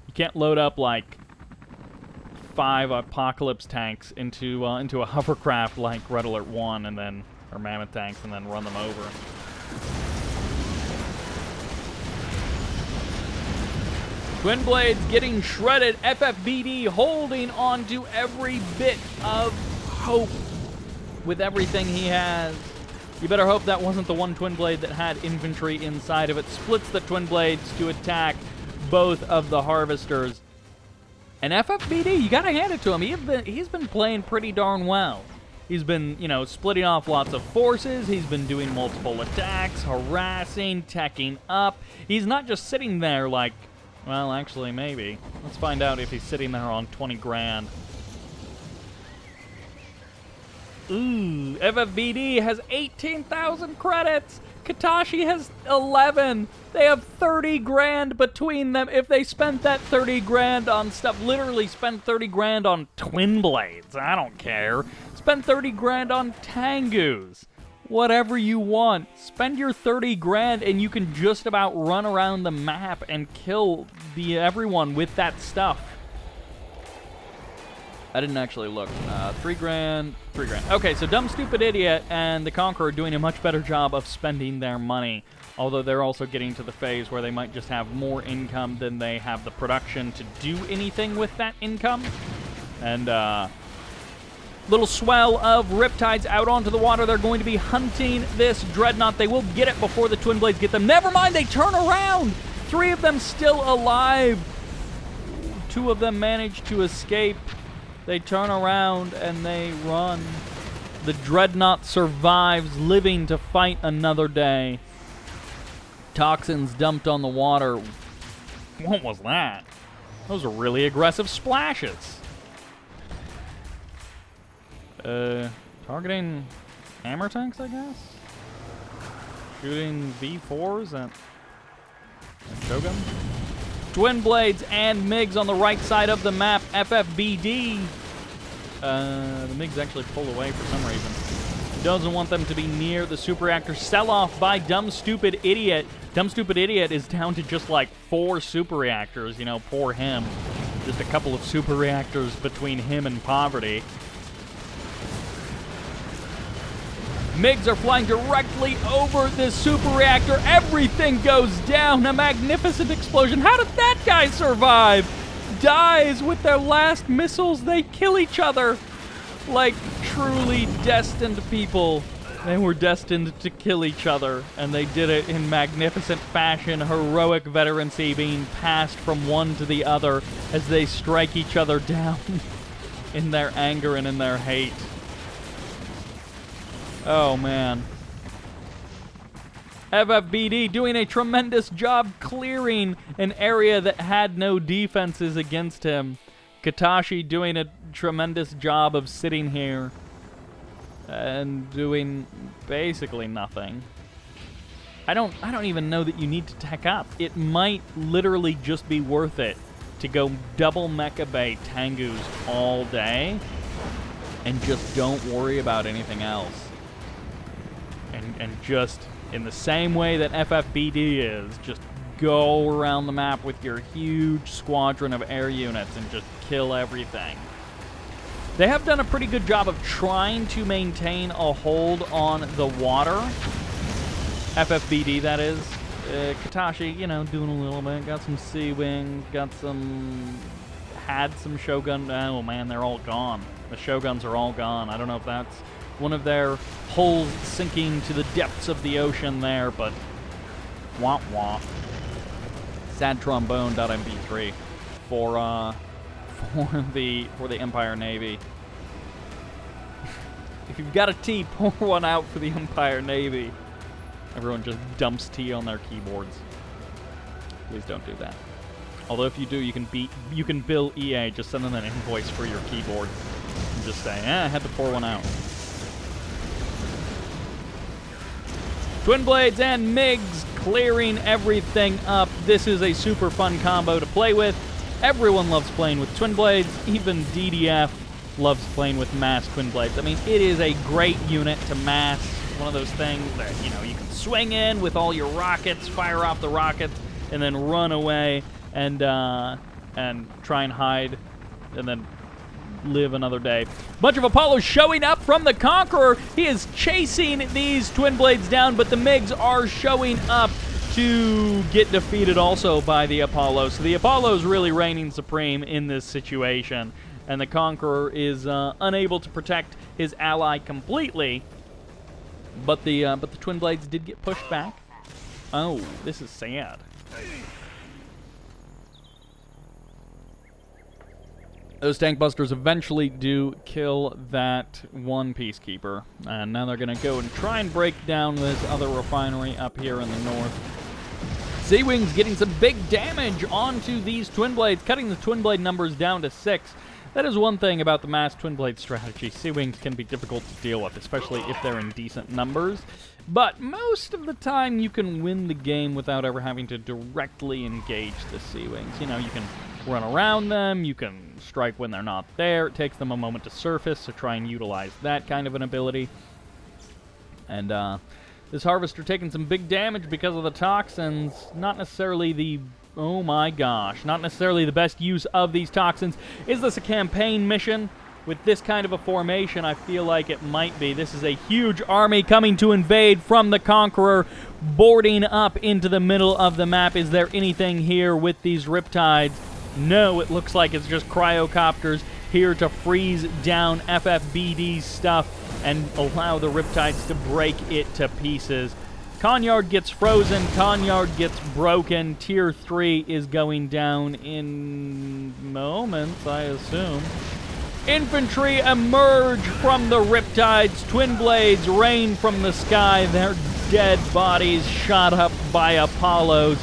You can't load up, like, 5 Apocalypse tanks into a hovercraft like Red Alert 1 and then, or Mammoth tanks, and then run them over. Twin Blades getting shredded. FFBD holding on to every bit of hope with everything he has. You better hope that wasn't the one Twin Blade that had infantry inside of it. Splits the Twin Blades to attack both of the Harvesters. And FFBD, you gotta hand it to him. He's been playing pretty darn well. He's been, you know, splitting off lots of forces. He's been doing multiple attacks, harassing, teching up. He's not just sitting there like, well, actually, maybe. Let's find out if he's sitting there on 20 grand. Ooh, FFBD has 18,000 credits. Katashi has 11. They have 30 grand between them. If they spent that 30 grand on stuff, literally spend 30 grand on Twin Blades. I don't care. Spend 30 grand on Tengus. Whatever you want. Spend your 30 grand and you can just about run around the map and kill everyone with that stuff. I didn't actually look. 3 grand, 3 grand. Okay, so DumbStupidIdiot and the Conqueror are doing a much better job of spending their money, although they're also getting to the phase where they might just have more income than they have the production to do anything with that income. And, little swell of Riptides out onto the water. They're going to be hunting this Dreadnought. They will get it before the Twin Blades get them. Never mind, they turn around! 3 of them still alive. 2 of them manage to escape. They turn around and they run. The Dreadnought survives, living to fight another day. Toxins dumped on the water. What was that? Those are really aggressive splashes. Targeting hammer tanks, I guess? Shooting V4s at Shogun? Twin Blades and MiGs on the right side of the map. FFBD. The MiGs actually pull away for some reason. Doesn't want them to be near the super reactor. Sell-off by DumbStupidIdiot. DumbStupidIdiot is down to just like 4 super reactors, you know, poor him. Just a couple of super reactors between him and poverty. MiGs are flying directly over this super reactor. Everything goes down. A magnificent explosion. How did that guy survive? Dies with their last missiles. They kill each other like truly destined people. They were destined to kill each other, and they did it in magnificent fashion. Heroic veterancy being passed from one to the other as they strike each other down in their anger and in their hate. Oh, man. FFBD doing a tremendous job clearing an area that had no defenses against him. Katashi doing a tremendous job of sitting here and doing basically nothing. I don't even know that you need to tech up. It might literally just be worth it to go double Mecha Bay Tengus all day and just don't worry about anything else. And just in the same way that FFBD is, just go around the map with your huge squadron of air units and just kill everything. They have done a pretty good job of trying to maintain a hold on the water. FFBD, that is. Katashi, you know, doing a little bit. Got some C-Wing, had some Shogun. Oh man, they're all gone. The Shoguns are all gone. I don't know if that's one of their hulls sinking to the depths of the ocean there, but womp womp. Sad trombone.mp3 for the Empire Navy. If you've got a T, pour one out for the Empire Navy. Everyone just dumps T on their keyboards. Please don't do that. Although if you do, you can bill EA. Just send them an invoice for your keyboard and just say, I had to pour one out. Twin Blades and MiGs clearing everything up. This is a super fun combo to play with. Everyone loves playing with Twin Blades. Even DDF loves playing with mass Twin Blades. I mean, it is a great unit to mass. One of those things that, you know, you can swing in with all your rockets, fire off the rockets, and then run away and try and hide, and then live another day. Bunch of Apollos showing up from the Conqueror. He is chasing these Twin Blades down, but the MiGs are showing up to get defeated also by the Apollo. So the Apollo's really reigning supreme in this situation, and the Conqueror is unable to protect his ally completely. But the Twin Blades did get pushed back. Oh, this is sad. Those tank busters eventually do kill that one Peacekeeper. And now they're going to go and try and break down this other refinery up here in the north. Z-Wing's getting some big damage onto these Twin Blades, cutting the Twin Blade numbers down to 6. That is one thing about the mass Twin Blade strategy. C-Wings can be difficult to deal with, especially if they're in decent numbers. But most of the time, you can win the game without ever having to directly engage the C-Wings. You know, you can run around them, you can strike when they're not there. It takes them a moment to surface, so try and utilize that kind of an ability. And this Harvester taking some big damage because of the toxins. Not necessarily the... Oh my gosh, not necessarily the best use of these toxins. Is this a campaign mission? With this kind of a formation, I feel like it might be. This is a huge army coming to invade from the Conqueror, boarding up into the middle of the map. Is there anything here with these Riptides? No, it looks like it's just cryocopters here to freeze down FFBD's stuff and allow the Riptides to break it to pieces. Conyard gets frozen, Conyard gets broken, Tier 3 is going down in moments, I assume. Infantry emerge from the Riptides, Twin Blades rain from the sky, their dead bodies shot up by Apollos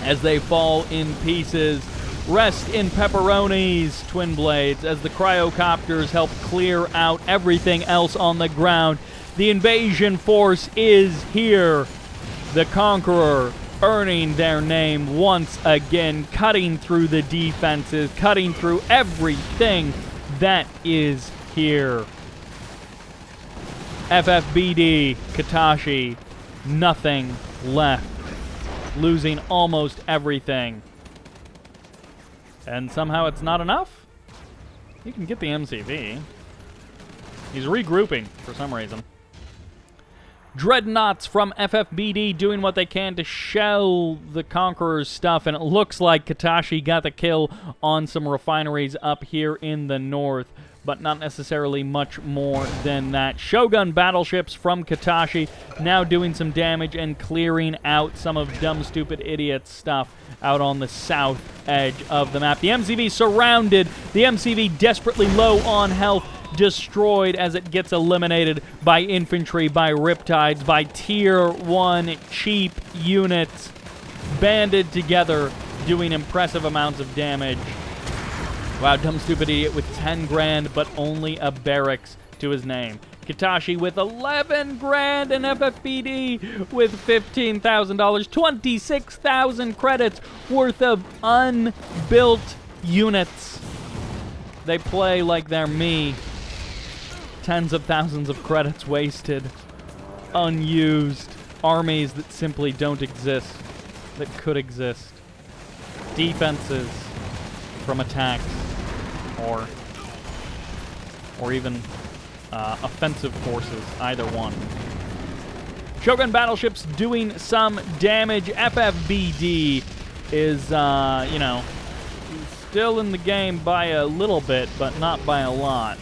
as they fall in pieces. Rest in pepperonis, Twin Blades, as the cryocopters help clear out everything else on the ground. The invasion force is here. The Conqueror earning their name once again, cutting through the defenses, cutting through everything that is here. FFBD, Katashi, nothing left losing almost everything. And somehow it's not enough? You can get the MCV. He's regrouping for some reason. Dreadnoughts from FFBD doing what they can to shell the Conqueror's stuff, and it looks like Katashi got the kill on some refineries up here in the north, but not necessarily much more than that. Shogun battleships from Katashi now doing some damage and clearing out some of DumbStupidIdiot's stuff out on the south edge of the map. The MCV surrounded, the MCV desperately low on health, destroyed as it gets eliminated by infantry, by riptides, by tier 1 cheap units, banded together, doing impressive amounts of damage. Wow, DumbStupidIdiot with 10 grand, but only a barracks to his name. Katashi with 11 grand and FFBD with $15,000, 26,000 credits worth of unbuilt units. They play like they're me. Tens of thousands of credits wasted. Unused. Armies that simply don't exist. That could exist. Defenses from attacks. Or even offensive forces. Either one. Shogun battleships doing some damage. FFBD is, you know, still in the game by a little bit, but not by a lot.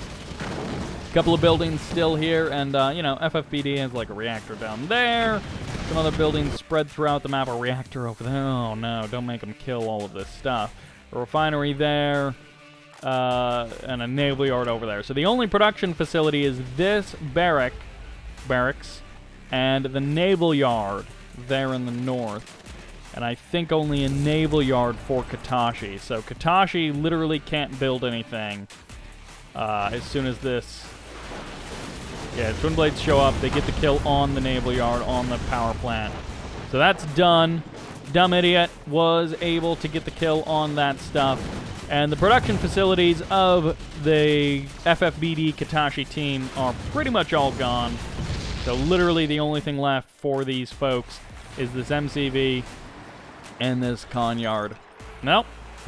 Couple of buildings still here, and, you know, FFBD has, like, a reactor down there. Some other buildings spread throughout the map. A reactor over there. Oh, no. Don't make them kill all of this stuff. A refinery there, and a naval yard over there. So the only production facility is this barracks and the naval yard there in the north. And I think only a naval yard for Katashi. So Katashi literally can't build anything as soon as this... Yeah, Twin Blades show up. They get the kill on the naval yard, on the power plant. So that's done. Dumb Idiot was able to get the kill on that stuff. And the production facilities of the FFBD Katashi team are pretty much all gone. So literally the only thing left for these folks is this MCV and this con yard. Nope,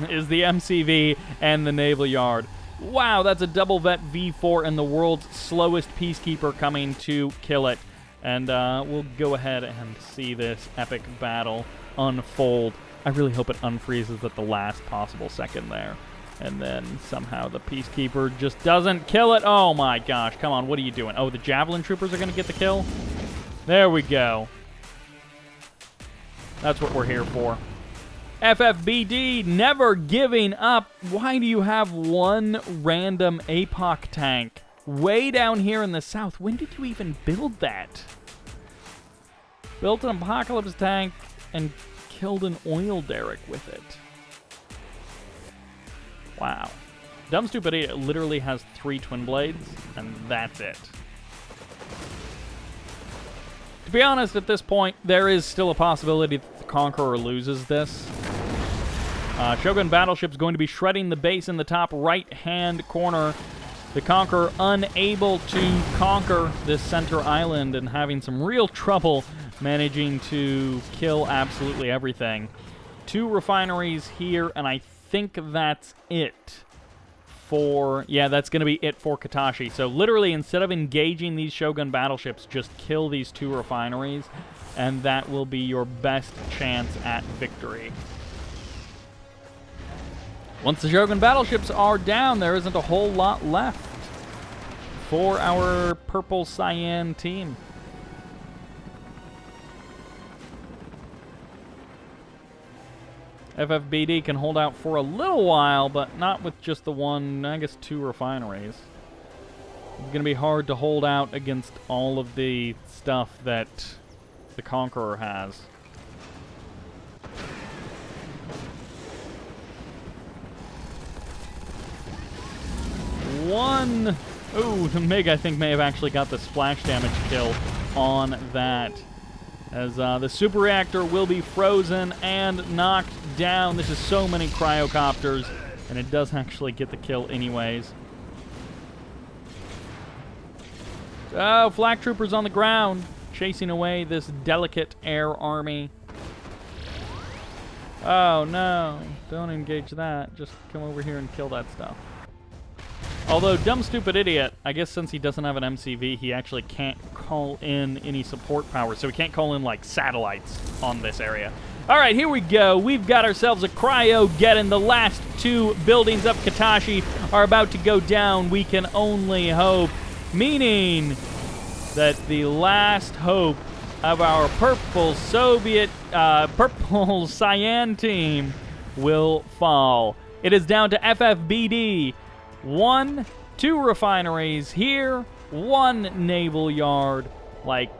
is the MCV and the naval yard. Wow, that's a double vet V4 and the world's slowest peacekeeper coming to kill it. And we'll go ahead and see this epic battle unfold. I really hope it unfreezes at the last possible second there. And then somehow the peacekeeper just doesn't kill it. Oh my gosh, come on, what are you doing? Oh, the javelin troopers are going to get the kill? There we go. That's what we're here for. FFBD never giving up. Why do you have one random APOC tank way down here in the south? When did you even build that? Built an apocalypse tank and killed an oil derrick with it. Wow. DumbStupidIdiot literally has 3 twin blades, and that's it. To be honest, at this point, there is still a possibility that the Conqueror loses this. Shogun battleship's going to be shredding the base in the top right-hand corner. The Conqueror unable to conquer this center island and having some real trouble managing to kill absolutely everything. 2 refineries here, and I think that's it for... Yeah, that's going to be it for Katashi. So literally, instead of engaging these Shogun battleships, just kill these 2 refineries, and that will be your best chance at victory. Once the Shogun battleships are down, there isn't a whole lot left for our purple cyan team. FFBD can hold out for a little while, but not with just the one, I guess 2 refineries. It's going to be hard to hold out against all of the stuff that the Conqueror has. Ooh, the MiG, I think, may have actually got the splash damage kill on that. As the super reactor will be frozen and knocked down. This is so many cryocopters, and it does actually get the kill anyways. Oh, flak troopers on the ground, chasing away this delicate air army. Oh, no. Don't engage that. Just come over here and kill that stuff. Although, DumbStupidIdiot, I guess since he doesn't have an MCV, he actually can't call in any support power, so he can't call in, like, satellites on this area. All right, here we go. We've got ourselves a Cryogeddon. The last two buildings of Katashi are about to go down. We can only hope, meaning that the last hope of our purple cyan team will fall. It is down to FFBD. 2 refineries here, 1 naval yard, like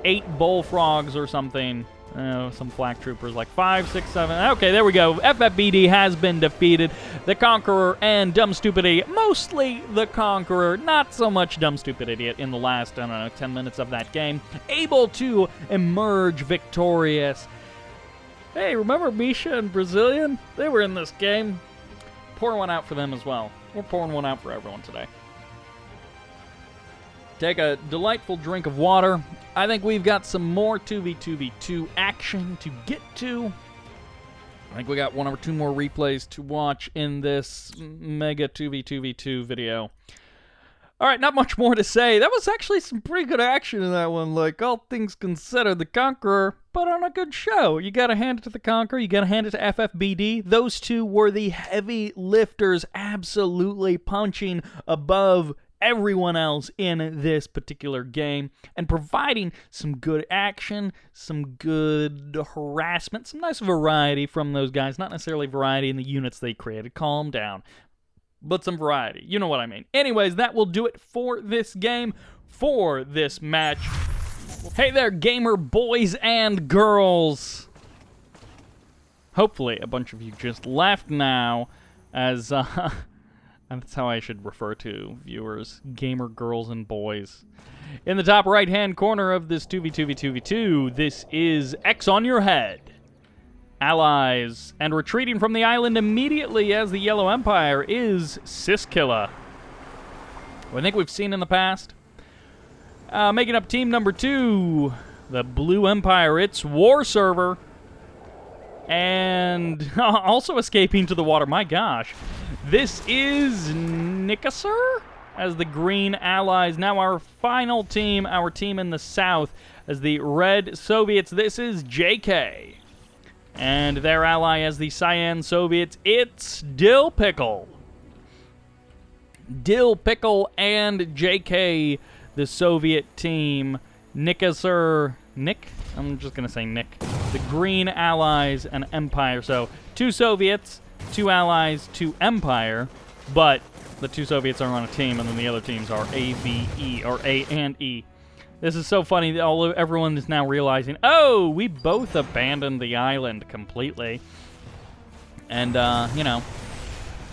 8 bullfrogs or something. Some flak troopers, like 5, 6, 7. Okay, there we go. FFBD has been defeated. The Conqueror and DumbStupidIdiot, mostly the Conqueror, not so much DumbStupidIdiot in the last, I don't know, 10 minutes of that game, able to emerge victorious. Hey, remember Misha and Brazilian? They were in this game. Pour one out for them as well. We're pouring one out for everyone today. Take a delightful drink of water. I think we've got some more 2v2v2 action to get to. I think we got 1 or 2 more replays to watch in this mega 2v2v2 video. Alright, not much more to say. That was actually some pretty good action in that one. Like, all things considered, the Conqueror put on a good show. You gotta hand it to the Conqueror, you gotta hand it to FFBD. Those two were the heavy lifters, absolutely punching above everyone else in this particular game and providing some good action, some good harassment, some nice variety from those guys. Not necessarily variety in the units they created. Calm down. But some variety. You know what I mean. Anyways, that will do it for this game, for this match. Hey there, gamer boys and girls. Hopefully, a bunch of you just left now, as, that's how I should refer to viewers. Gamer girls and boys. In the top right-hand corner of this 2v2v2v2, this is XonURhed. Allies, and retreating from the island immediately as the Yellow Empire is Syskilla, who I think we've seen in the past. Making up team number 2, the Blue Empire, it's WarSever, and also escaping to the water, my gosh, this is nikaser as the Green Allies. Now our final team, our team in the south, as the Red Soviets, this is JK. And their ally as the Cyan Soviets, it's DillPickle. DillPickle and JK, the Soviet team. Nikaser, Nick? I'm just going to say Nick. The Green Allies and Empire. So 2 Soviets, 2 Allies, 2 Empire. But the 2 Soviets are on a team, and then the other teams are A, B, E, or A and E. This is so funny that everyone is now realizing, oh, we both abandoned the island completely. And, you know,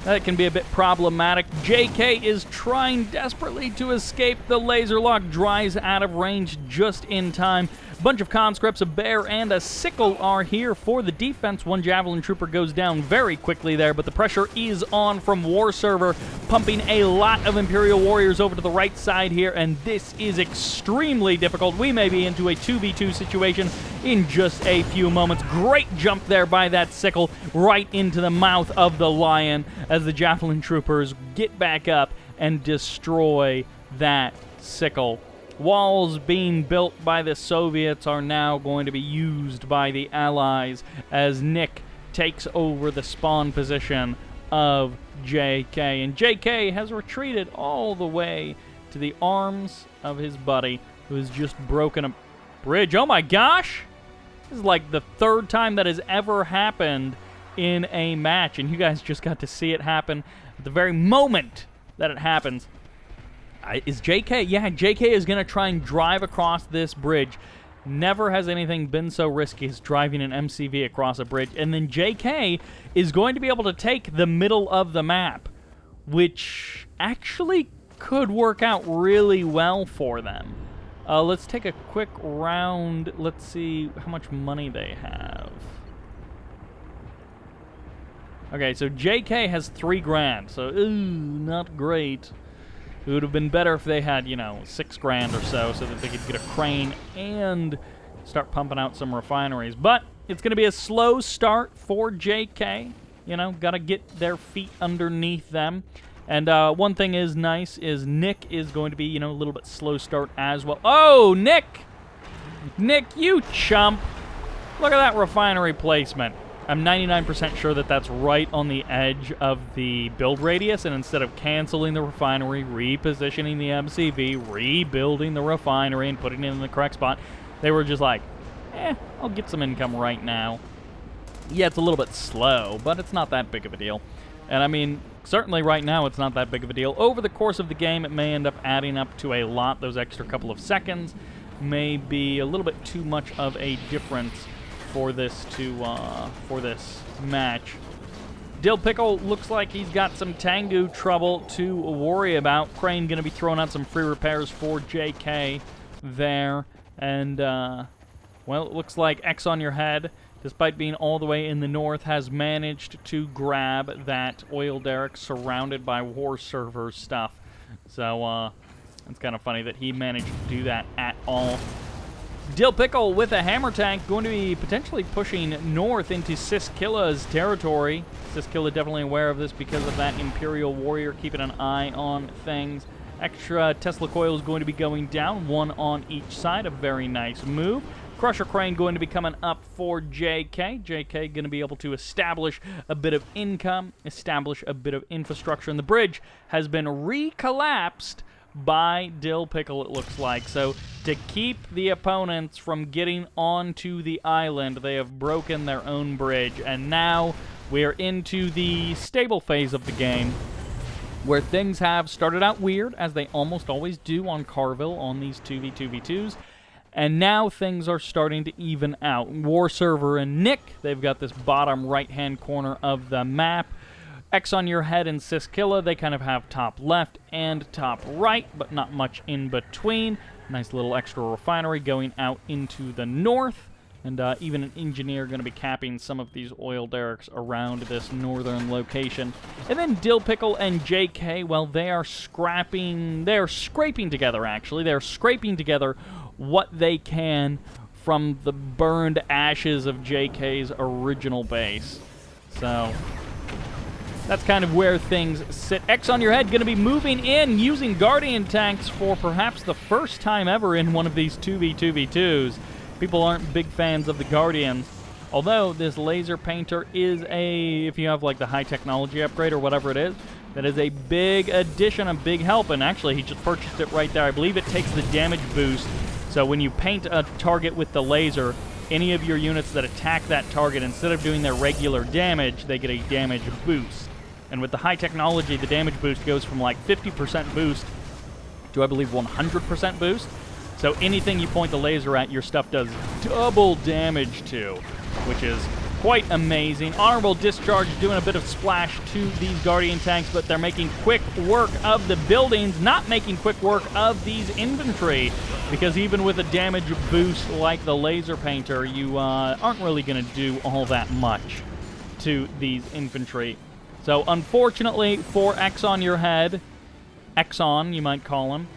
that can be a bit problematic. JK is trying desperately to escape. The laser lock dries out of range just in time. A bunch of conscripts, a bear, and a sickle are here for the defense. 1 javelin trooper goes down very quickly there, but the pressure is on from WarSever, pumping a lot of Imperial warriors over to the right side here, and this is extremely difficult. We may be into a 2v2 situation in just a few moments. Great jump there by that sickle right into the mouth of the lion as the javelin troopers get back up and destroy that sickle. Walls being built by the Soviets are now going to be used by the Allies as Nick takes over the spawn position of JK. And JK has retreated all the way to the arms of his buddy, who has just broken a bridge. Oh my gosh! This is like the 3rd time that has ever happened in a match, and you guys just got to see it happen at the very moment that it happens. Is JK? Yeah, JK is going to try and drive across this bridge. Never has anything been so risky as driving an MCV across a bridge. And then JK is going to be able to take the middle of the map, which actually could work out really well for them. Let's take a quick round. Let's see how much money they have. Okay, so JK has 3 grand, so not great. It would have been better if they had, you know, 6 grand or so that they could get a crane and start pumping out some refineries. But It's going to be a slow start for JK. You know, got to get their feet underneath them. And one thing is nice is Nick is going to be, you know, a little bit slow start as well. Oh, Nick! Nick, you chump! Look at that refinery placement. I'm 99% sure that that's right on the edge of the build radius, and instead of canceling the refinery, repositioning the MCV, rebuilding the refinery, and putting it in the correct spot, they were just like, I'll get some income right now. Yeah, it's a little bit slow, but it's not that big of a deal. And I mean, certainly right now it's not that big of a deal. Over the course of the game, it may end up adding up to a lot. Those extra couple of seconds may be a little bit too much of a difference for this match. DillPickle looks like he's got some Tengu trouble to worry about. Crane going to be throwing out some free repairs for JK there. And, well, it looks like XonURhed, despite being all the way in the north, has managed to grab that oil derrick surrounded by WarSever stuff. So, it's kind of funny that he managed to do that at all. DillPickle with a hammer tank going to be potentially pushing north into Syskilla's territory. Syskilla definitely aware of this because of that Imperial Warrior keeping an eye on things. Extra Tesla coils going to be going down, one on each side. A very nice move. Crusher Crane going to be coming up for JK. JK going to be able to establish a bit of income, establish a bit of infrastructure. And the bridge has been recollapsed by DillPickle, it looks like. So to keep the opponents from getting onto the island, they have broken their own bridge. And now we're into the stable phase of the game, where things have started out weird, as they almost always do on Carville on these 2v2v2s. And now things are starting to even out. WarSever and Nick, they've got this bottom right-hand corner of the map. XonURhed and Syskilla, they kind of have top left and top right, but not much in between. Nice little extra refinery going out into the north. And even an engineer going to be capping some of these oil derricks around this northern location. And then DillPickle and JK, well, they are scraping together, actually. They're scraping together what they can from the burned ashes of JK's original base. So that's kind of where things sit. XonURhed going to be moving in, using Guardian tanks for perhaps the first time ever in one of these 2v2v2s. People aren't big fans of the Guardians, although this laser painter is if you have like the high technology upgrade or whatever it is, that is a big addition, a big help. And actually, he just purchased it right there. I believe it takes the damage boost. So when you paint a target with the laser, any of your units that attack that target, instead of doing their regular damage, they get a damage boost. And with the high technology, the damage boost goes from like 50% boost to, I believe, 100% boost. So anything you point the laser at, your stuff does double damage to, which is quite amazing. Honorable Discharge doing a bit of splash to these Guardian tanks, but they're making quick work of the buildings, not making quick work of these infantry, because even with a damage boost like the laser painter, you aren't really going to do all that much to these infantry. So unfortunately for XonURhed, Exon you might call him,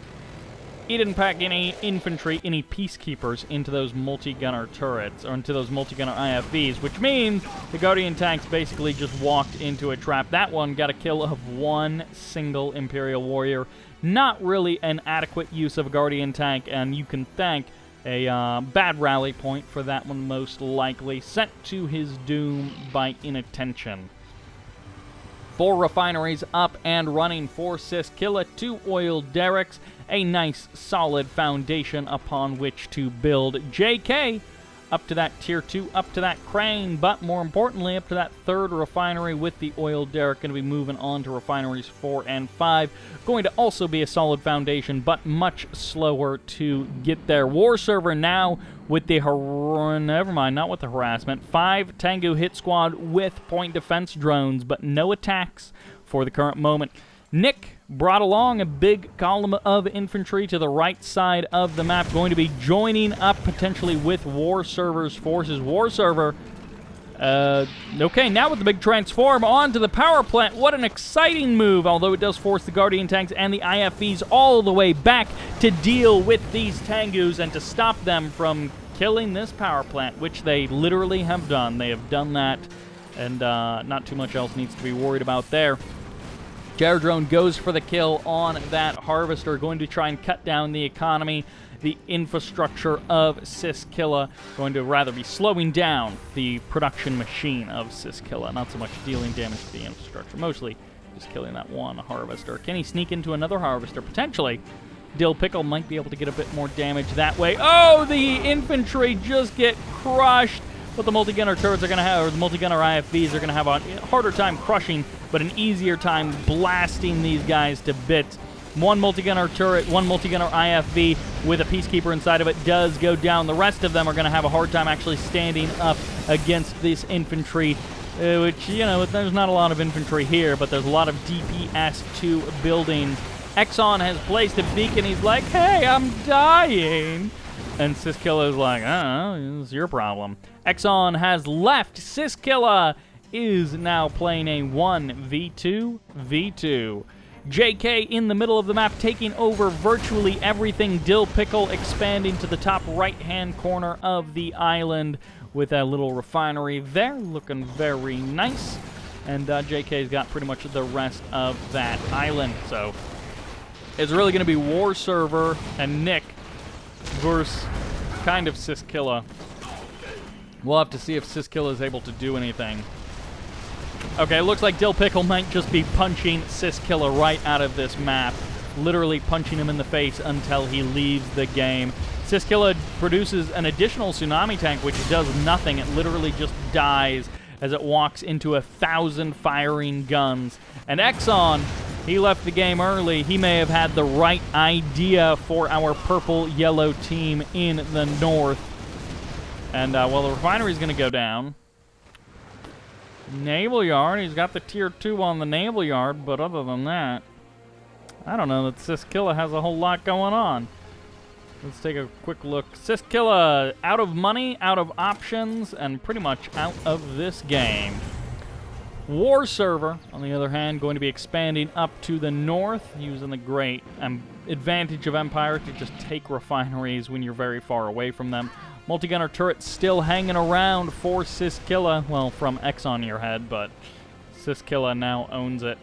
he didn't pack any infantry, any peacekeepers into those multi-gunner turrets, or into those multi-gunner IFVs, which means the Guardian tanks basically just walked into a trap. That one got a kill of one single Imperial Warrior. Not really an adequate use of a Guardian tank, and you can thank a bad rally point for that one, most likely. Sent to his doom by inattention. 4 refineries up and running for Syskilla, 2 oil derricks, a nice solid foundation upon which to build. JK up to that tier 2, up to that crane, but more importantly up to that 3rd refinery with the oil derrick. Going to be moving on to refineries 4 and 5. Going to also be a solid foundation, but much slower to get there. WarSever now with the never mind, not with the harassment. 5 Tengu hit squad with point defense drones, but no attacks for the current moment. Nick brought along a big column of infantry to the right side of the map, going to be joining up potentially with WarSever's forces. WarSever, okay, now with the big transform onto the power plant. What an exciting move, although it does force the Guardian tanks and the IFVs all the way back to deal with these Tengus and to stop them from killing this power plant, which they literally have done. They have done that, and not too much else needs to be worried about there. Drone goes for the kill on that harvester, going to try and cut down the economy, the infrastructure of syskilla, going to rather be slowing down the production machine of syskilla, not so much dealing damage to the infrastructure, mostly just killing that one harvester. Can he sneak into another harvester? Potentially. DillPickle might be able to get a bit more damage that way. Oh, the infantry just get crushed. But the multi-gunner turrets are going to have, or the multi-gunner IFVs are going to have a harder time crushing, but an easier time blasting these guys to bits. One multi-gunner turret, one multi-gunner IFV with a Peacekeeper inside of it does go down. The rest of them are going to have a hard time actually standing up against this infantry, which, you know, there's not a lot of infantry here, but there's a lot of DPS to buildings. Xon has placed a beacon. He's like, hey, I'm dying. And syskilla is like, oh, it's your problem. Xon has left. Syskilla is now playing a 1v2v2. JK in the middle of the map, taking over virtually everything. DillPickle expanding to the top right-hand corner of the island with a little refinery there, looking very nice. And JK's got pretty much the rest of that island. So it's really going to be WarSever and Nick versus kind of syskilla. We'll have to see if syskilla is able to do anything. Okay, it looks like DillPickle might just be punching syskilla right out of this map. Literally punching him in the face until he leaves the game. Syskilla produces an additional tsunami tank, which does nothing. It literally just dies as it walks into 1,000 firing guns. And Xon, he left the game early. He may have had the right idea for our purple-yellow team in the north. And, well, the refinery's going to go down. Naval Yard, he's got the tier 2 on the Naval Yard, but other than that, I don't know that syskilla has a whole lot going on. Let's take a quick look. Syskilla out of money, out of options, and pretty much out of this game. WarSever, on the other hand, going to be expanding up to the north, using the great advantage of Empire to just take refineries when you're very far away from them. Multi-gunner turret still hanging around for syskilla. Well, from XonURhed, but syskilla now owns it.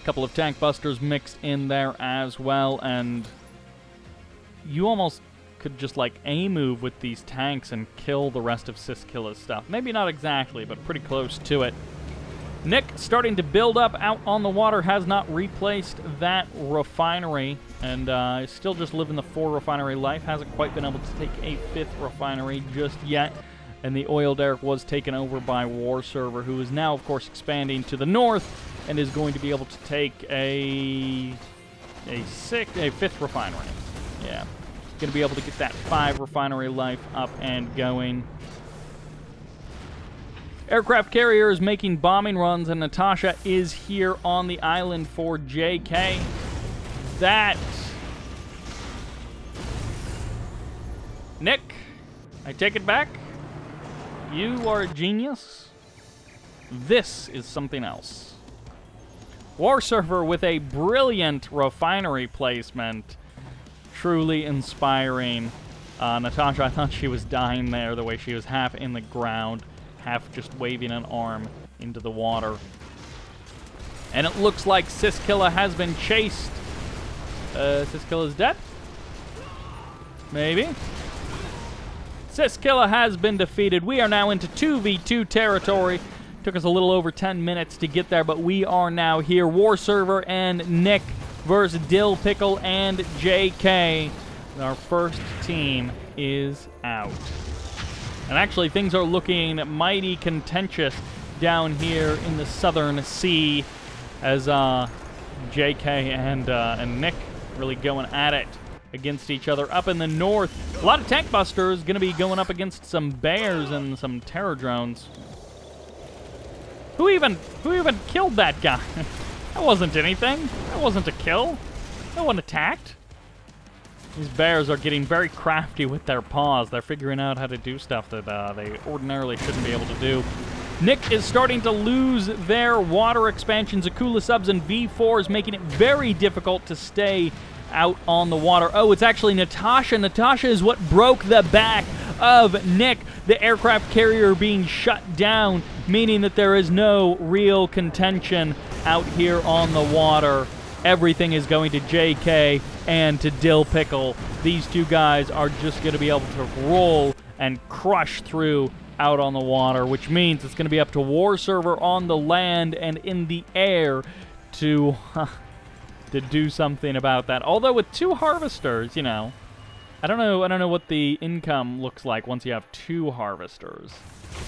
A couple of tank busters mixed in there as well, and you almost could just, like, A-move with these tanks and kill the rest of syskilla's stuff. Maybe not exactly, but pretty close to it. Nick starting to build up out on the water, has not replaced that refinery, and is still just living the 4-refinery life. Hasn't quite been able to take a 5th refinery just yet, and the oil derrick was taken over by WarSever, who is now, of course, expanding to the north and is going to be able to take a 5th refinery. Yeah, going to be able to get that 5-refinery life up and going. Aircraft carrier is making bombing runs, and Natasha is here on the island for JK. That... Nick, I take it back. You are a genius. This is something else. WarSever with a brilliant refinery placement. Truly inspiring. Natasha, I thought she was dying there, the way she was half in the ground, half just waving an arm into the water. And it looks like syskilla has been chased. Syskilla's dead? Maybe. Syskilla has been defeated. We are now into 2v2 territory. Took us a little over 10 minutes to get there, but we are now here. WarSever and Nick versus DillPickle and JK. Our first team is out. And actually, things are looking mighty contentious down here in the Southern Sea as JK and Nick really going at it against each other. Up in the north, a lot of tank busters going to be going up against some bears and some terror drones. Who even killed that guy? That wasn't anything. That wasn't a kill. No one attacked. These bears are getting very crafty with their paws. They're figuring out how to do stuff that they ordinarily shouldn't be able to do. Nick is starting to lose their water expansions. Akula subs and V4s, making it very difficult to stay out on the water. Oh, it's actually Natasha. Natasha is what broke the back of Nick, the aircraft carrier being shut down, meaning that there is no real contention out here on the water. Everything is going to JK and to DillPickle. These two guys are just going to be able to roll and crush through out on the water, which means it's going to be up to WarSever on the land and in the air to do something about that. Although with 2 harvesters, you know, I don't know what the income looks like once you have 2 harvesters.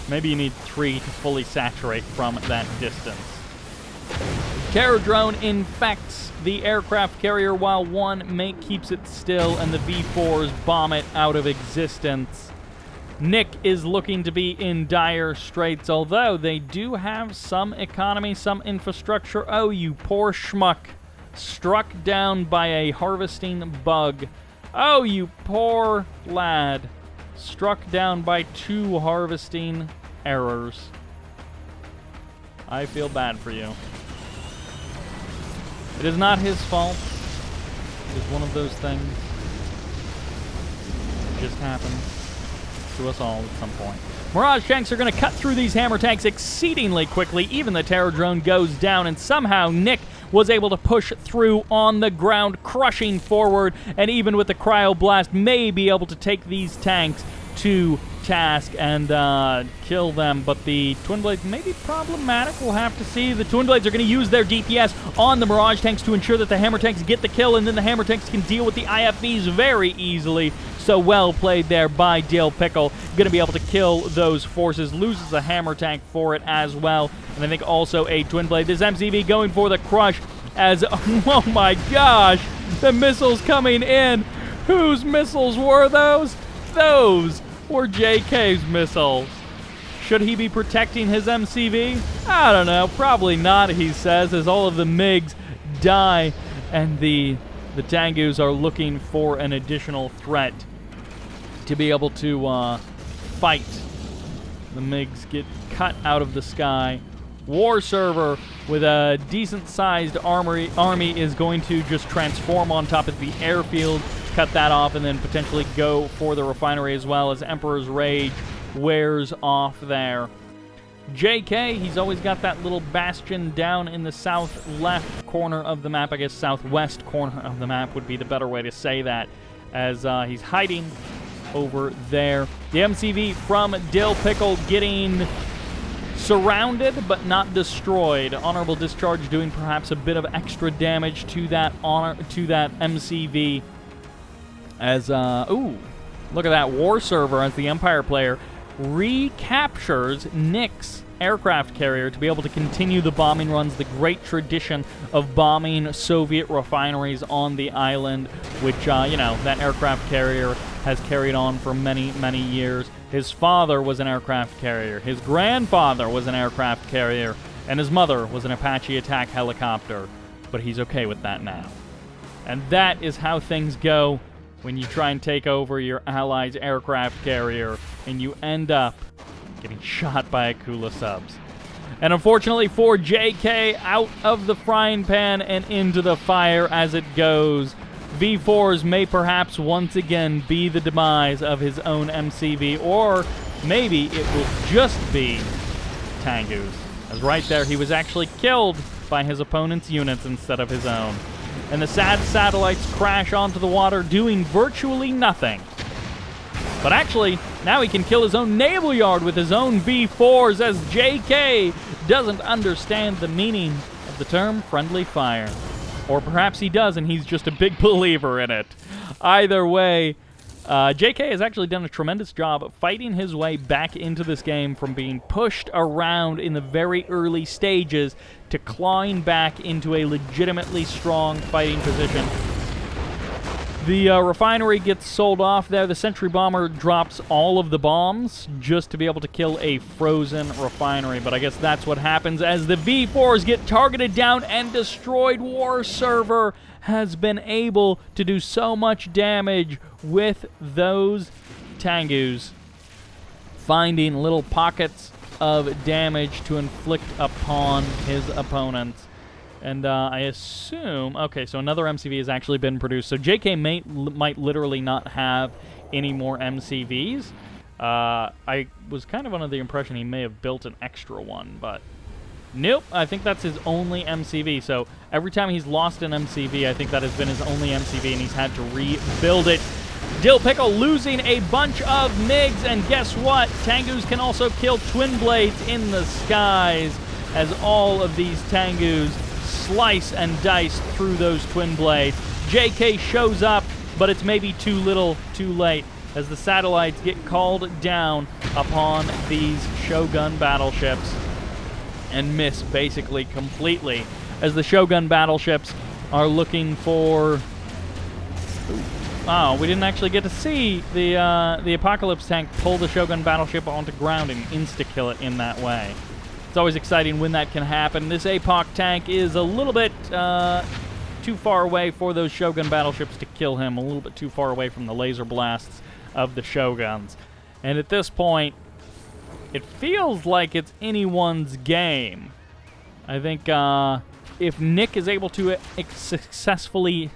Maybe you need 3 to fully saturate from that distance. Terror drone infects the aircraft carrier while one mate keeps it still and the V4s bomb it out of existence. Nick is looking to be in dire straits, although they do have some economy, some infrastructure. Oh, you poor schmuck. Struck down by a harvesting bug. Oh, you poor lad. Struck down by 2 harvesting errors. I feel bad for you. It is not his fault. It is one of those things. It just happens to us all at some point. Mirage tanks are going to cut through these hammer tanks exceedingly quickly. Even the terror drone goes down, and somehow Nick was able to push through on the ground, crushing forward, and even with the cryoblast may be able to take these tanks to task and kill them. But the Twin Blades may be problematic. We'll have to see. The Twin Blades are going to use their DPS on the Mirage tanks to ensure that the Hammer tanks get the kill, and then the Hammer tanks can deal with the IFVs very easily. So well played there by DillPickle. Going to be able to kill those forces. Loses a Hammer tank for it as well. And I think also a Twin Blade. This MCV going for the crush as, oh my gosh, the missiles coming in. Whose missiles were those? Those were JK's missiles. Should he be protecting his MCV? I don't know. Probably not, he says, as all of the MiGs die and the Tengus are looking for an additional threat to be able to fight. The MiGs get cut out of the sky. WarSever with a decent-sized army is going to just transform on top of the airfield, cut that off, and then potentially go for the refinery as well as Emperor's Rage wears off there. JK, he's always got that little bastion down in the south left corner of the map. I guess southwest corner of the map would be the better way to say that, as he's hiding over there. The MCV from DillPickle getting surrounded but not destroyed. Honorable Discharge doing perhaps a bit of extra damage to that MCV. As ooh, look at that, WarSever as the Empire player recaptures Nick's aircraft carrier to be able to continue the bombing runs, the great tradition of bombing Soviet refineries on the island, which, you know, that aircraft carrier has carried on for many, many years. His father was an aircraft carrier, his grandfather was an aircraft carrier, and his mother was an Apache attack helicopter. But he's okay with that now. And that is how things go when you try and take over your allies' aircraft carrier and you end up getting shot by Akula subs. And unfortunately for JK, out of the frying pan and into the fire as it goes. V4s may perhaps once again be the demise of his own MCV, or maybe it will just be Tengus. As right there, he was actually killed by his opponent's units instead of his own. And the sad satellites crash onto the water, doing virtually nothing. But actually, now he can kill his own naval yard with his own V4s, as JK doesn't understand the meaning of the term friendly fire. Or perhaps he does, and he's just a big believer in it. Either way, JK has actually done a tremendous job of fighting his way back into this game from being pushed around in the very early stages to clawing back into a legitimately strong fighting position. The refinery gets sold off there. The Sentry Bomber drops all of the bombs just to be able to kill a frozen refinery. But I guess that's what happens as the V4s get targeted down and destroyed. WarSever has been able to do so much damage with those Tengus, finding little pockets of damage to inflict upon his opponents. And I assume... Okay, so another MCV has actually been produced. So JK might literally not have any more MCVs. I was kind of under the impression he may have built an extra one, but... Nope, I think that's his only MCV. So every time he's lost an MCV, I think that has been his only MCV, and he's had to rebuild it. DillPickle losing a bunch of MiGs, and guess what? Tengus can also kill twin blades in the skies, as all of these Tengus slice and dice through those twin blades. JK shows up, but it's maybe too little, too late, as the satellites get called down upon these Shogun battleships and miss basically completely, as the Shogun battleships are looking for... Oh, we didn't actually get to see the Apocalypse tank pull the Shogun battleship onto ground and insta-kill it in that way. It's always exciting when that can happen. This APOC tank is a little bit too far away for those Shogun battleships to kill him, a little bit too far away from the laser blasts of the Shoguns. And at this point, it feels like it's anyone's game. I think if Nick is able to successfully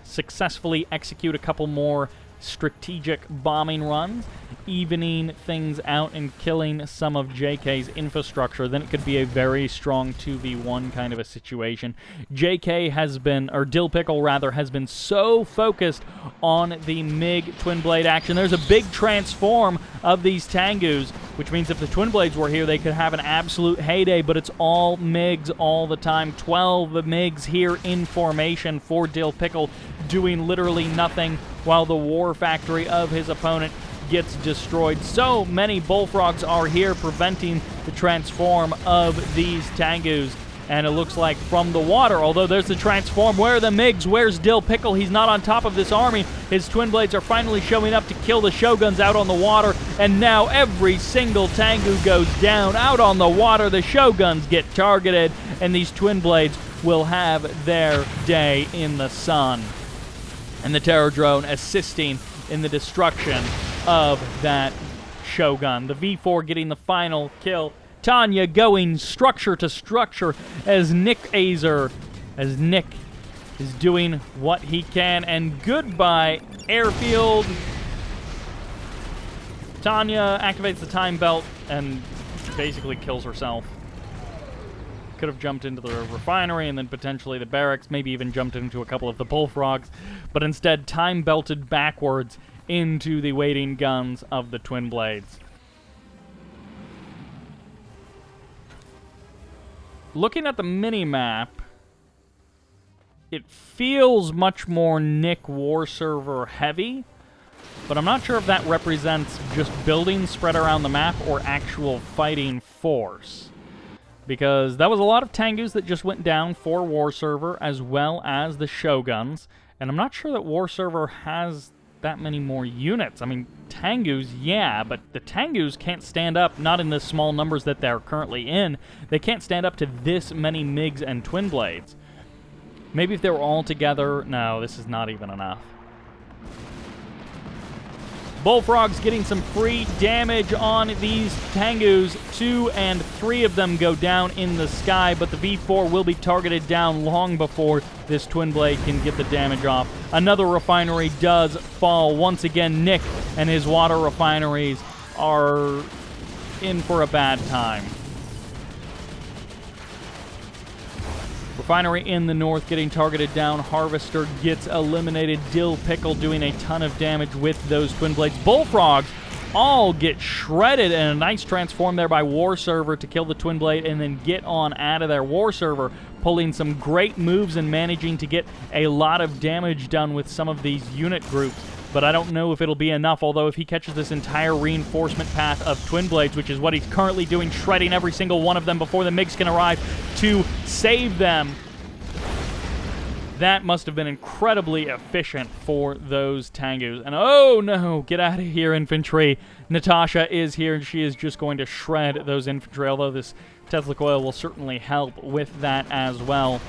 execute a couple more strategic bombing runs, evening things out and killing some of JK's infrastructure, then it could be a very strong 2v1 kind of a situation. JK has been, or DillPickle rather, has been so focused on the MiG twin blade action. There's a big transform of these Tengus, which means if the twin blades were here, they could have an absolute heyday, but it's all MiGs all the time. 12 MiGs here in formation for DillPickle, doing literally nothing while the war factory of his opponent gets destroyed. So many bullfrogs are here preventing the transform of these Tengus. And it looks like from the water, although there's the transform, where are the MiGs? Where's DillPickle? He's not on top of this army. His twin blades are finally showing up to kill the Shoguns out on the water, and now every single Tengu goes down out on the water. The Shoguns get targeted, and these twin blades will have their day in the sun. And the Terror Drone assisting in the destruction of that Shogun. The V4 getting the final kill. Tanya going structure to structure as Nick is doing what he can. And goodbye, airfield. Tanya activates the time belt and basically kills herself. Could have jumped into the refinery and then potentially the barracks, maybe even jumped into a couple of the bullfrogs, but instead time belted backwards into the waiting guns of the twin blades. Looking at the mini-map, it feels much more Nick WarSever heavy, but I'm not sure if that represents just buildings spread around the map or actual fighting force. Because that was a lot of Tengus that just went down for WarSever, as well as the Shoguns, and I'm not sure that WarSever has that many more units. I mean, Tengus, yeah, but the Tengus can't stand up, not in the small numbers that they're currently in. They can't stand up to this many MiGs and twin blades. Maybe if they were all together... No, this is not even enough. Bullfrogs getting some free damage on these Tengus. 2 and 3 of them go down in the sky, but the V4 will be targeted down long before this twin blade can get the damage off. Another refinery does fall. Once again, Nick and his water refineries are in for a bad time. Refinery in the north getting targeted down. Harvester gets eliminated. DillPickle doing a ton of damage with those twin blades. Bullfrogs all get shredded, and a nice transform there by WarSever to kill the twin blade and then get on out of there. WarSever pulling some great moves and managing to get a lot of damage done with some of these unit groups. But I don't know if it'll be enough, although if he catches this entire reinforcement path of twin blades, which is what he's currently doing, shredding every single one of them before the MiGs can arrive to save them, that must have been incredibly efficient for those Tengus. And oh no, get out of here, infantry. Natasha is here, and she is just going to shred those infantry, although this Tesla coil will certainly help with that as well.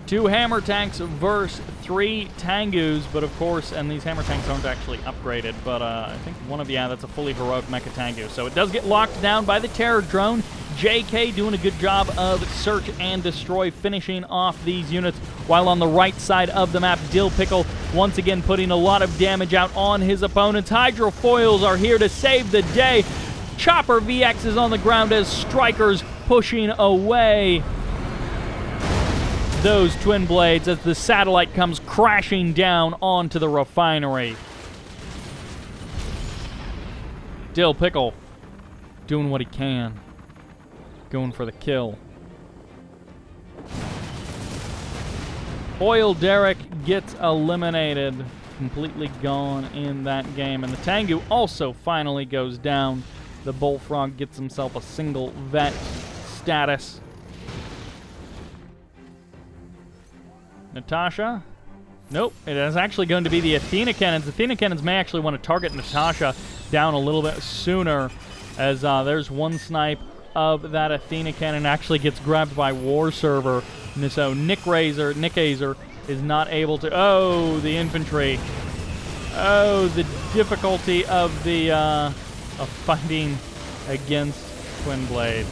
2 hammer tanks versus 3 Tengus, but of course, and these hammer tanks aren't actually upgraded, but I think one of, yeah, that's a fully heroic mecha Tengu. So it does get locked down by the Terror Drone. JK doing a good job of search and destroy, finishing off these units, while on the right side of the map, DillPickle once again putting a lot of damage out on his opponents. Hydrofoils are here to save the day. Chopper VX is on the ground as strikers pushing away those twin blades as the satellite comes crashing down onto the refinery. DillPickle doing what he can, going for the kill. Oil Derrick gets eliminated, completely gone in that game, and the Tengu also finally goes down. The Bullfrog gets himself a single vet status. Natasha? Nope, it is actually going to be the Athena Cannons. Athena Cannons may actually want to target Natasha down a little bit sooner, as there's one snipe of that Athena Cannon actually gets grabbed by WarSever. So nikaser is not able to... Oh, the infantry. Oh, the difficulty of the of fighting against Twin Blade.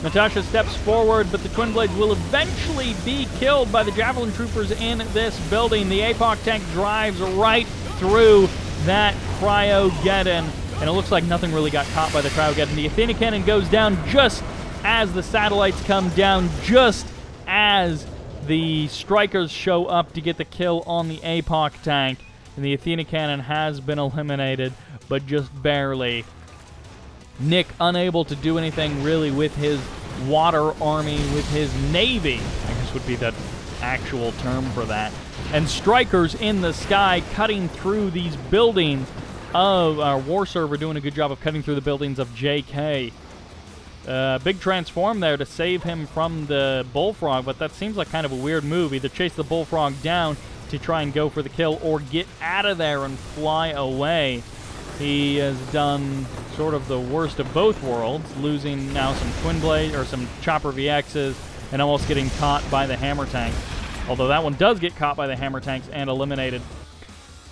Natasha steps forward, but the Twin Blades will eventually be killed by the Javelin Troopers in this building. The APOC tank drives right through that Cryogeddon, and it looks like nothing really got caught by the Cryogeddon. The Athena Cannon goes down just as the satellites come down, just as the strikers show up to get the kill on the APOC tank, and the Athena Cannon has been eliminated, but just barely. Nick unable to do anything really with his water army, with his navy, I guess would be the actual term for that. And strikers in the sky cutting through these buildings of WarSever, doing a good job of cutting through the buildings of JK. Big transform there to save him from the Bullfrog, but that seems like kind of a weird move. Either chase the Bullfrog down to try and go for the kill, or get out of there and fly away. He has done sort of the worst of both worlds, losing now some Twin Blade, or some Chopper VXs, and almost getting caught by the Hammer Tank. Although that one does get caught by the Hammer Tanks and eliminated.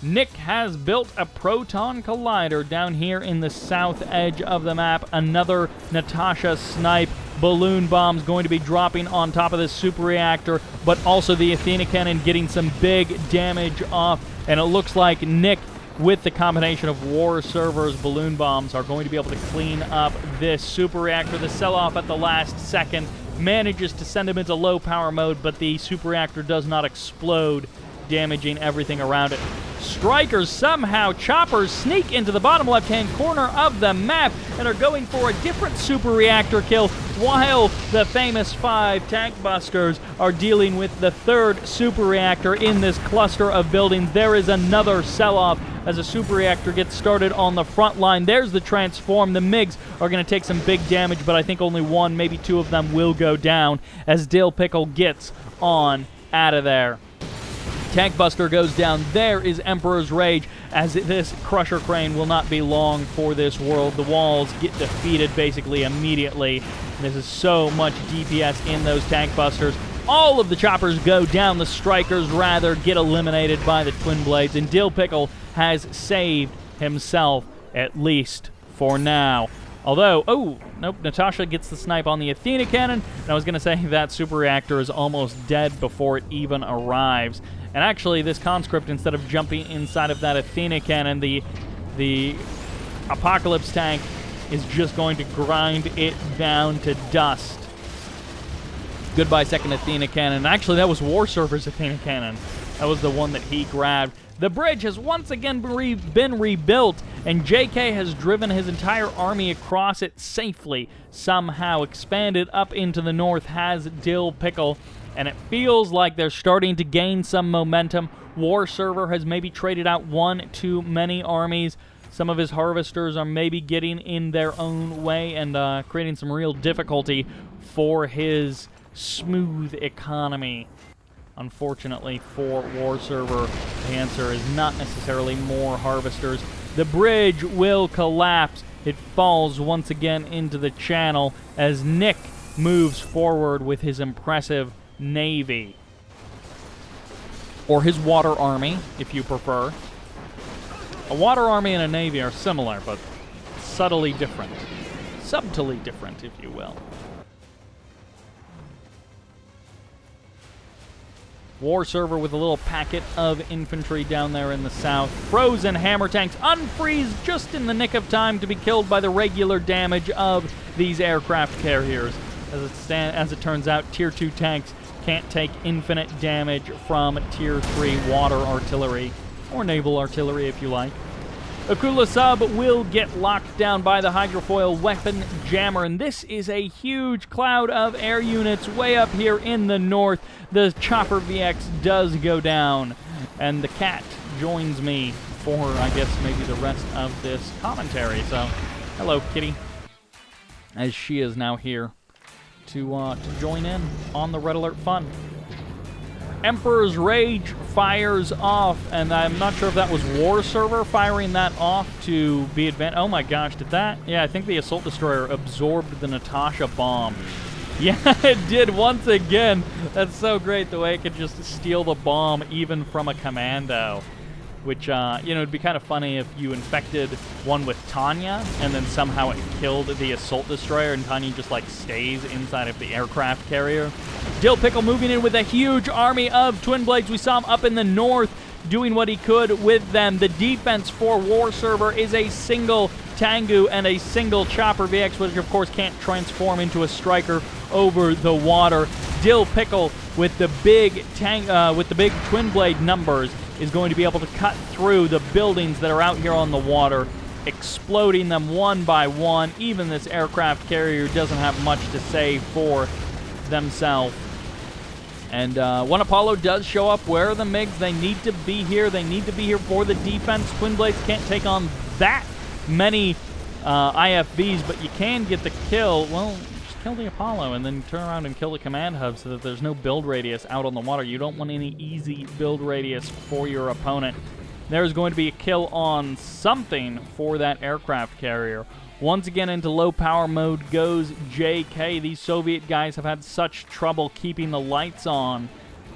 Nick has built a Proton Collider down here in the south edge of the map. Another Natasha snipe. Balloon bombs going to be dropping on top of this super reactor, but also the Athena Cannon getting some big damage off. And it looks like Nick, with the combination of WarSever's balloon bombs, are going to be able to clean up this super reactor. The sell-off at the last second manages to send him into low power mode, but the super reactor does not explode, damaging everything around it. Strikers somehow, choppers, sneak into the bottom left-hand corner of the map and are going for a different super reactor kill, while the famous 5 tank busters are dealing with the third super reactor in this cluster of buildings. There is another sell-off as a super reactor gets started on the front line. There's the transform. The MiGs are going to take some big damage, but I think only one, maybe two of them will go down as DillPickle gets on out of there. Tank Buster goes down. There is Emperor's Rage, as this Crusher Crane will not be long for this world. The walls get defeated basically immediately. This is so much DPS in those Tank Busters. All of the choppers go down. The strikers, rather, get eliminated by the Twin Blades, and DillPickle has saved himself, at least for now. Although, oh, nope, Natasha gets the snipe on the Athena Cannon, and I was going to say that super reactor is almost dead before it even arrives. And actually, this conscript, instead of jumping inside of that Athena Cannon, the Apocalypse tank is just going to grind it down to dust. Goodbye, second Athena Cannon. Actually, that was WarSever's Athena Cannon. That was the one that he grabbed. The bridge has once again been rebuilt, and JK has driven his entire army across it safely. Somehow expanded up into the north has DillPickle, and it feels like they're starting to gain some momentum. WarSever has maybe traded out one too many armies. Some of his harvesters are maybe getting in their own way and creating some real difficulty for his smooth economy. Unfortunately for WarSever, the answer is not necessarily more harvesters. The bridge will collapse. It falls once again into the channel as Nick moves forward with his impressive navy. Or his water army, if you prefer. A water army and a navy are similar, but subtly different. subtly different, if you will. WarSever with a little packet of infantry down there in the south. Frozen hammer tanks unfreeze just in the nick of time to be killed by the regular damage of these aircraft carriers. As it turns out, Tier 2 tanks can't take infinite damage from Tier 3 water artillery, or naval artillery if you like. Akula Sub will get locked down by the hydrofoil weapon jammer, and this is a huge cloud of air units way up here in the north. The Chopper VX does go down, and the cat joins me for, I guess, maybe the rest of this commentary. So, hello, kitty, as she is now here to join in on the Red Alert fun. Emperor's Rage fires off, and I'm not sure if that was WarSever firing that off to be advanced. Oh my gosh, did that? Yeah, I think the Assault Destroyer absorbed the Natasha bomb. Yeah, it did once again. That's so great, the way it could just steal the bomb even from a commando. Which, you know, it'd be kind of funny if you infected one with Tanya, and then somehow it killed the Assault Destroyer, and Tanya just, like, stays inside of the aircraft carrier. DillPickle moving in with a huge army of Twin Blades. We saw him up in the north doing what he could with them. The defense for WarSever is a single Tengu and a single Chopper VX, which, of course, can't transform into a striker over the water. DillPickle with the big Twin Blade numbers is going to be able to cut through the buildings that are out here on the water, exploding them one by one. Even this aircraft carrier doesn't have much to say for themselves. And when Apollo does show up, where are the MiGs? They need to be here. They need to be here for the defense. Twin Blades can't take on that many IFVs, but you can get the kill. Well, just kill the Apollo and then turn around and kill the command hub so that there's no build radius out on the water. You don't want any easy build radius for your opponent. There's going to be a kill on something for that aircraft carrier. Once again, into low power mode goes JK. These Soviet guys have had such trouble keeping the lights on,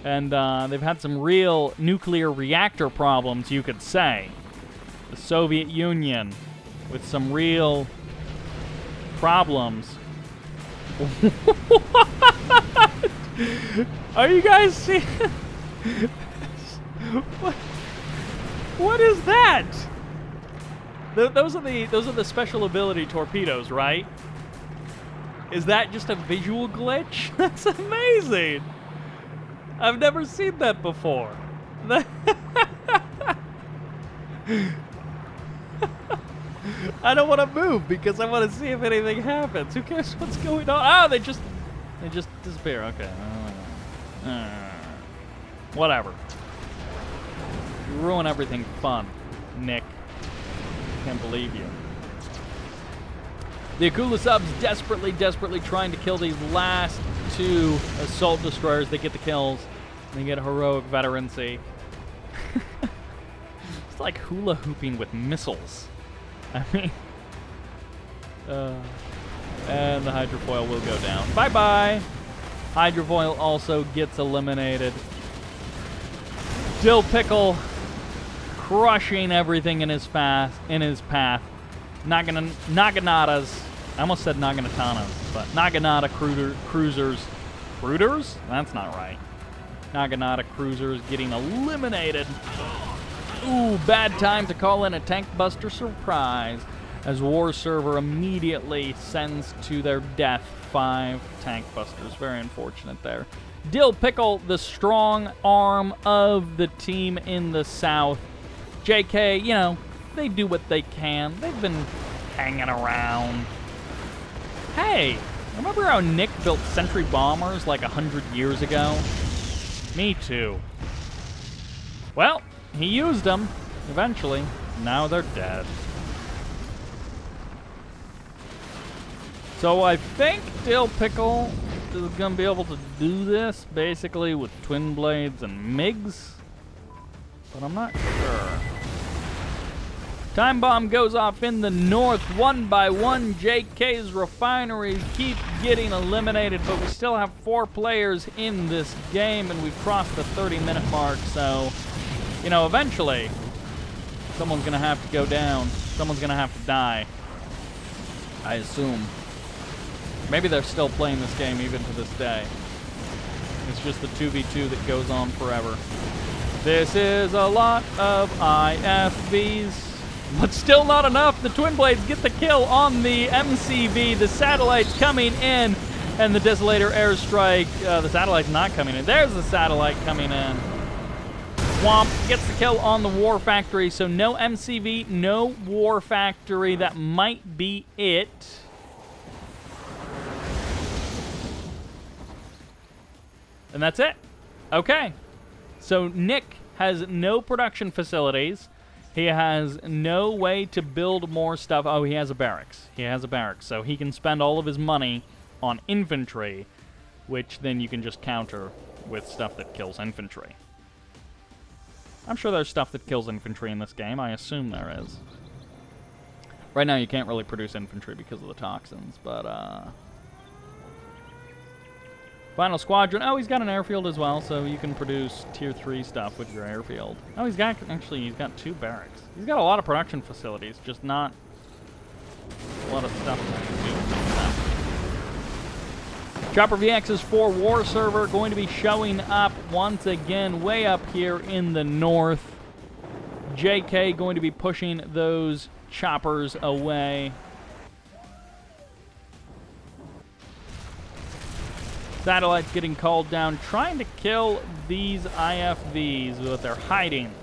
and they've had some real nuclear reactor problems, you could say. The Soviet Union with some real problems. What? Are you guys seeing? What is that? Those are the special ability torpedoes, right? Is that just a visual glitch? That's amazing. I've never seen that before. I don't want to move because I want to see if anything happens. Who cares what's going on? Oh, they just disappear. Okay. Whatever. You ruin everything fun, Nick. Can't believe you. The Akula Subs desperately trying to kill these last two assault destroyers. They get the kills. And they get heroic veterancy. It's like hula hooping with missiles. I mean, and the hydrofoil will go down. Bye-bye. Hydrofoil also gets eliminated. DillPickle crushing everything in his path. Naganatas. I almost said Naganatanas, but Naganata cruisers. Cruisers? That's not right. Naganata cruisers getting eliminated. Ooh, bad time to call in a tank buster surprise, as WarSever immediately sends to their death 5 tank busters. Very unfortunate there. DillPickle, the strong arm of the team in the south. JK, you know, they do what they can. They've been hanging around. Hey, remember how Nick built sentry bombers like 100 years ago? Me too. Well, he used them eventually. Now they're dead. So I think DillPickle is going to be able to do this basically with Twin Blades and MiGs, but I'm not sure. Time bomb goes off in the north. One by one, JK's refineries keep getting eliminated, but we still have 4 players in this game, and we've crossed the 30-minute mark, so, you know, eventually, someone's going to have to go down. Someone's going to have to die, I assume. Maybe they're still playing this game even to this day. It's just the 2v2 that goes on forever. This is a lot of IFVs. But still not enough. The Twin Blades get the kill on the MCV. The satellite's coming in. And the Desolator airstrike. The satellite's not coming in. There's the satellite coming in. Swamp gets the kill on the War Factory. So no MCV, no War Factory. That might be it. And that's it. Okay. So Nick has no production facilities. He has no way to build more stuff. Oh, he has a barracks. He has a barracks. So he can spend all of his money on infantry, which then you can just counter with stuff that kills infantry. I'm sure there's stuff that kills infantry in this game. I assume there is. Right now you can't really produce infantry because of the toxins, but Final Squadron. Oh, he's got an airfield as well, so you can produce tier 3 stuff with your airfield. Oh, he's got 2 barracks. He's got a lot of production facilities, just not a lot of stuff to do with them. Chopper VX's for WarSever going to be showing up once again way up here in the north. JK going to be pushing those choppers away. Satellites getting called down, trying to kill these IFVs, but they're hiding.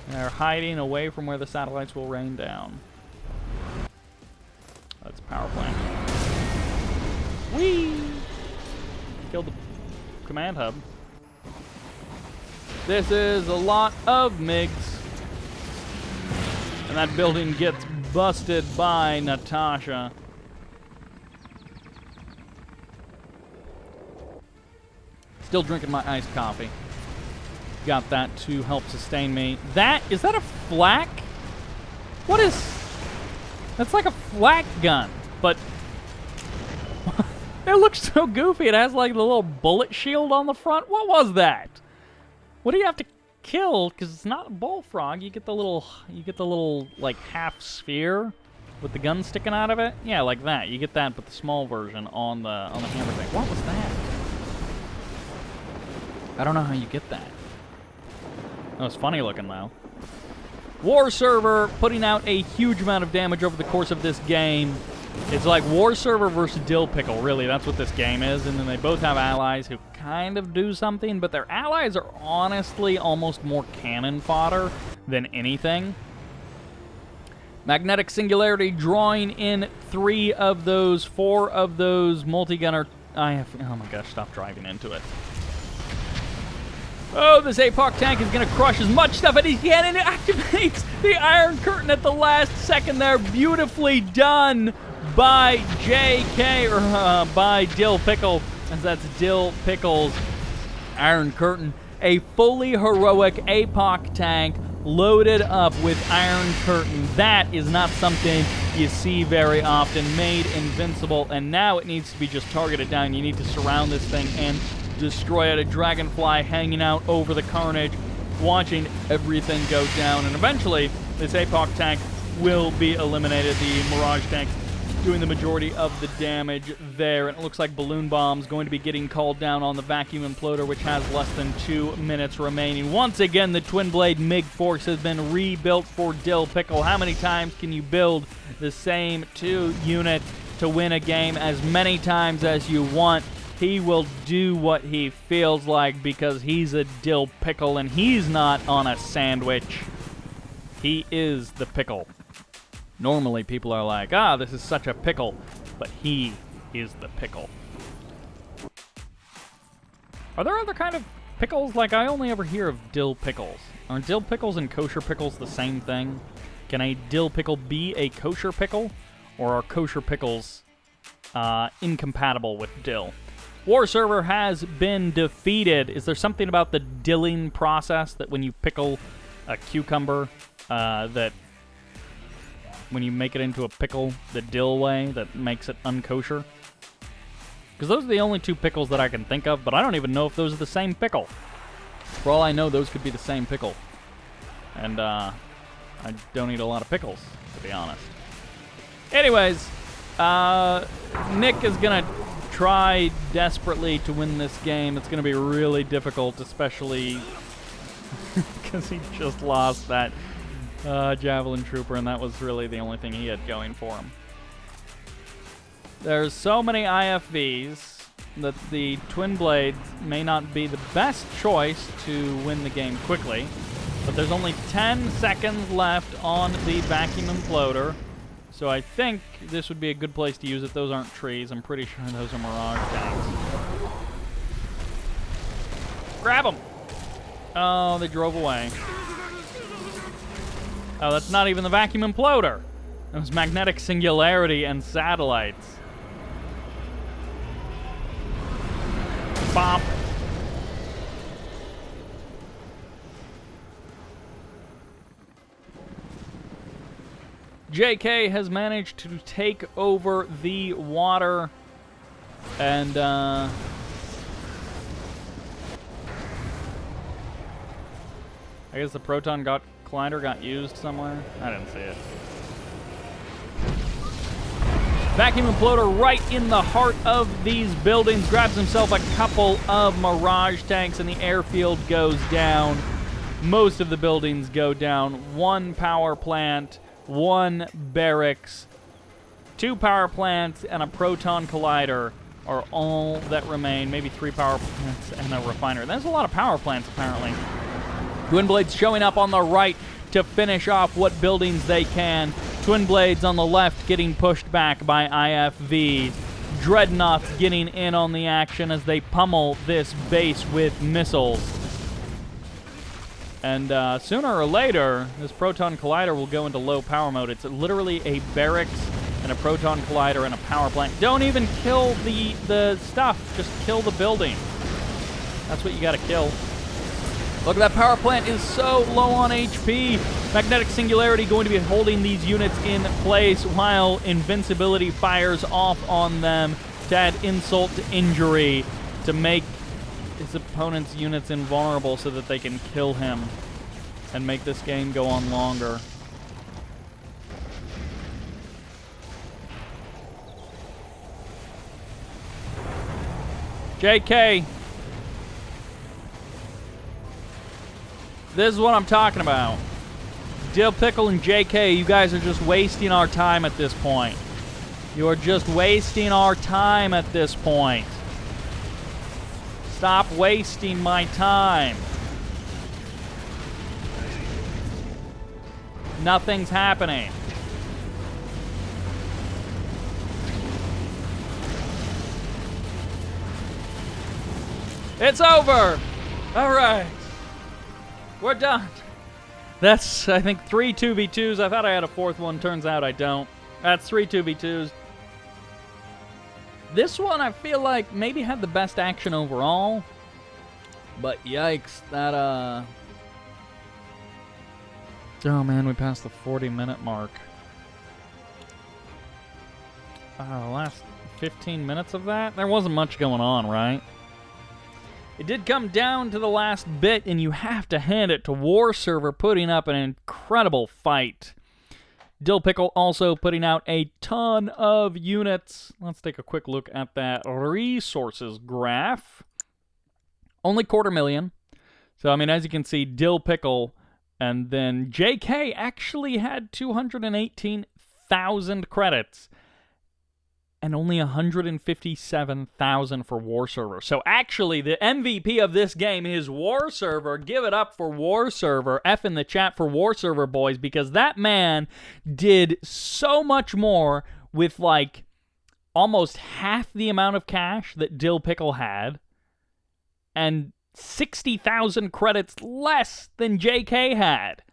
They're hiding away from where the satellites will rain down. That's power plant. Whee! Killed the command hub. This is a lot of MiGs. And that building gets busted by Natasha. Still drinking my iced coffee. Got that to help sustain me. Is that a flak? What is... That's like a flak gun, but... It looks so goofy. It has like the little bullet shield on the front. What was that? What do you have to kill? Because it's not a bullfrog. You get the little like half sphere with the gun sticking out of it. Yeah, like that. You get that, but the small version on the hammer thing. What was that? I don't know how you get that. Oh, it's funny looking, though. WarSever putting out a huge amount of damage over the course of this game. It's like WarSever versus DillPickle, really. That's what this game is. And then they both have allies who kind of do something, but their allies are honestly almost more cannon fodder than anything. Magnetic Singularity drawing in 4 of those multi-gunner... oh my gosh, stop driving into it. Oh, this APOC tank is going to crush as much stuff as he can, and it activates the Iron Curtain at the last second there. Beautifully done by JK, or by DillPickle, as that's DillPickle's Iron Curtain. A fully heroic APOC tank loaded up with Iron Curtain. That is not something you see very often. Made invincible, and now it needs to be just targeted down. You need to surround this thing and destroy it. A dragonfly hanging out over the carnage, watching everything go down, and eventually this APOC tank will be eliminated. The Mirage tank doing the majority of the damage there, and it looks like Balloon Bomb's going to be getting called down on the Vacuum Imploder, which has less than 2 minutes remaining. Once again, the Twin Blade MiG Force has been rebuilt for DillPickle. How many times can you build the same 2 unit to win a game? As many times as you want. He will do what he feels like because he's a DillPickle and he's not on a sandwich. He is the pickle. Normally people are like, this is such a pickle, but he is the pickle. Are there other kind of pickles? Like, I only ever hear of DillPickles. Are DillPickles and kosher pickles the same thing? Can a DillPickle be a kosher pickle? Or are kosher pickles incompatible with dill? WarSever has been defeated. Is there something about the dilling process that when you pickle a cucumber, that when you make it into a pickle the dill way, that makes it unkosher? Because those are the only 2 pickles that I can think of, but I don't even know if those are the same pickle. For all I know, those could be the same pickle. And I don't eat a lot of pickles, to be honest. Anyways, Nick is going to try desperately to win this game. It's going to be really difficult, especially because he just lost that Javelin Trooper, and that was really the only thing he had going for him. There's so many IFVs that the Twin Blades may not be the best choice to win the game quickly, but there's only 10 seconds left on the vacuum imploder. So I think this would be a good place to use it. Those aren't trees. I'm pretty sure those are Mirage tanks. Grab them! Oh, they drove away. Oh, that's not even the vacuum imploder. It was magnetic singularity and satellites. Bop. JK has managed to take over the water, and I guess the proton collider got used somewhere. I didn't see it. Vacuum imploder right in the heart of these buildings, grabs himself a couple of Mirage tanks, and the airfield goes down. Most of the buildings go down. One power plant, one barracks, 2 power plants, and a proton collider are all that remain. Maybe 3 power plants and a refinery. There's a lot of power plants, apparently. Twin Blades showing up on the right to finish off what buildings they can. Twin Blades on the left getting pushed back by IFV. Dreadnoughts getting in on the action as they pummel this base with missiles. And sooner or later, this Proton Collider will go into low power mode. It's literally a barracks and a Proton Collider and a power plant. Don't even kill the stuff. Just kill the building. That's what you gotta kill. Look, that power plant is so low on HP. Magnetic Singularity going to be holding these units in place while Invincibility fires off on them to add insult to injury to make his opponent's units invulnerable so that they can kill him and make this game go on longer. JK. This is what I'm talking about. DillPickle and JK, you guys are just wasting our time at this point. You are just wasting our time at this point. Stop wasting my time. Nothing's happening. It's over! Alright. We're done. That's, I think, 3 2v2s. I thought I had a 4th one. Turns out I don't. That's 3 2v2s. This one, I feel like, maybe had the best action overall. But yikes, that, oh, man, we passed the 40-minute mark. The last 15 minutes of that? There wasn't much going on, right? It did come down to the last bit, and you have to hand it to WarSever putting up an incredible fight. DillPickle also putting out a ton of units. Let's take a quick look at that resources graph. Only 250,000. So, I mean, as you can see, DillPickle and then JK actually had 218,000 credits. And only 157,000 for WarSever. So actually, the MVP of this game is WarSever. Give it up for WarSever. F in the chat for WarSever, boys, because that man did so much more with, like, almost half the amount of cash that DillPickle had, and 60,000 credits less than JK had.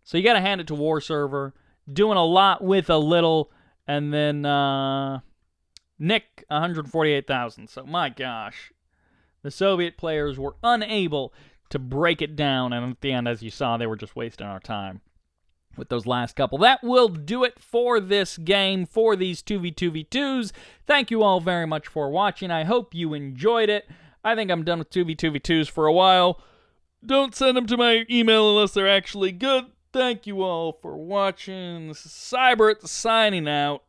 So you gotta hand it to WarSever. Doing a lot with a little, and then, Nick, 148,000. So, my gosh. The Soviet players were unable to break it down. And at the end, as you saw, they were just wasting our time with those last couple. That will do it for this game, for these 2v2v2s. Thank you all very much for watching. I hope you enjoyed it. I think I'm done with 2v2v2s for a while. Don't send them to my email unless they're actually good. Thank you all for watching. This is Sybert signing out.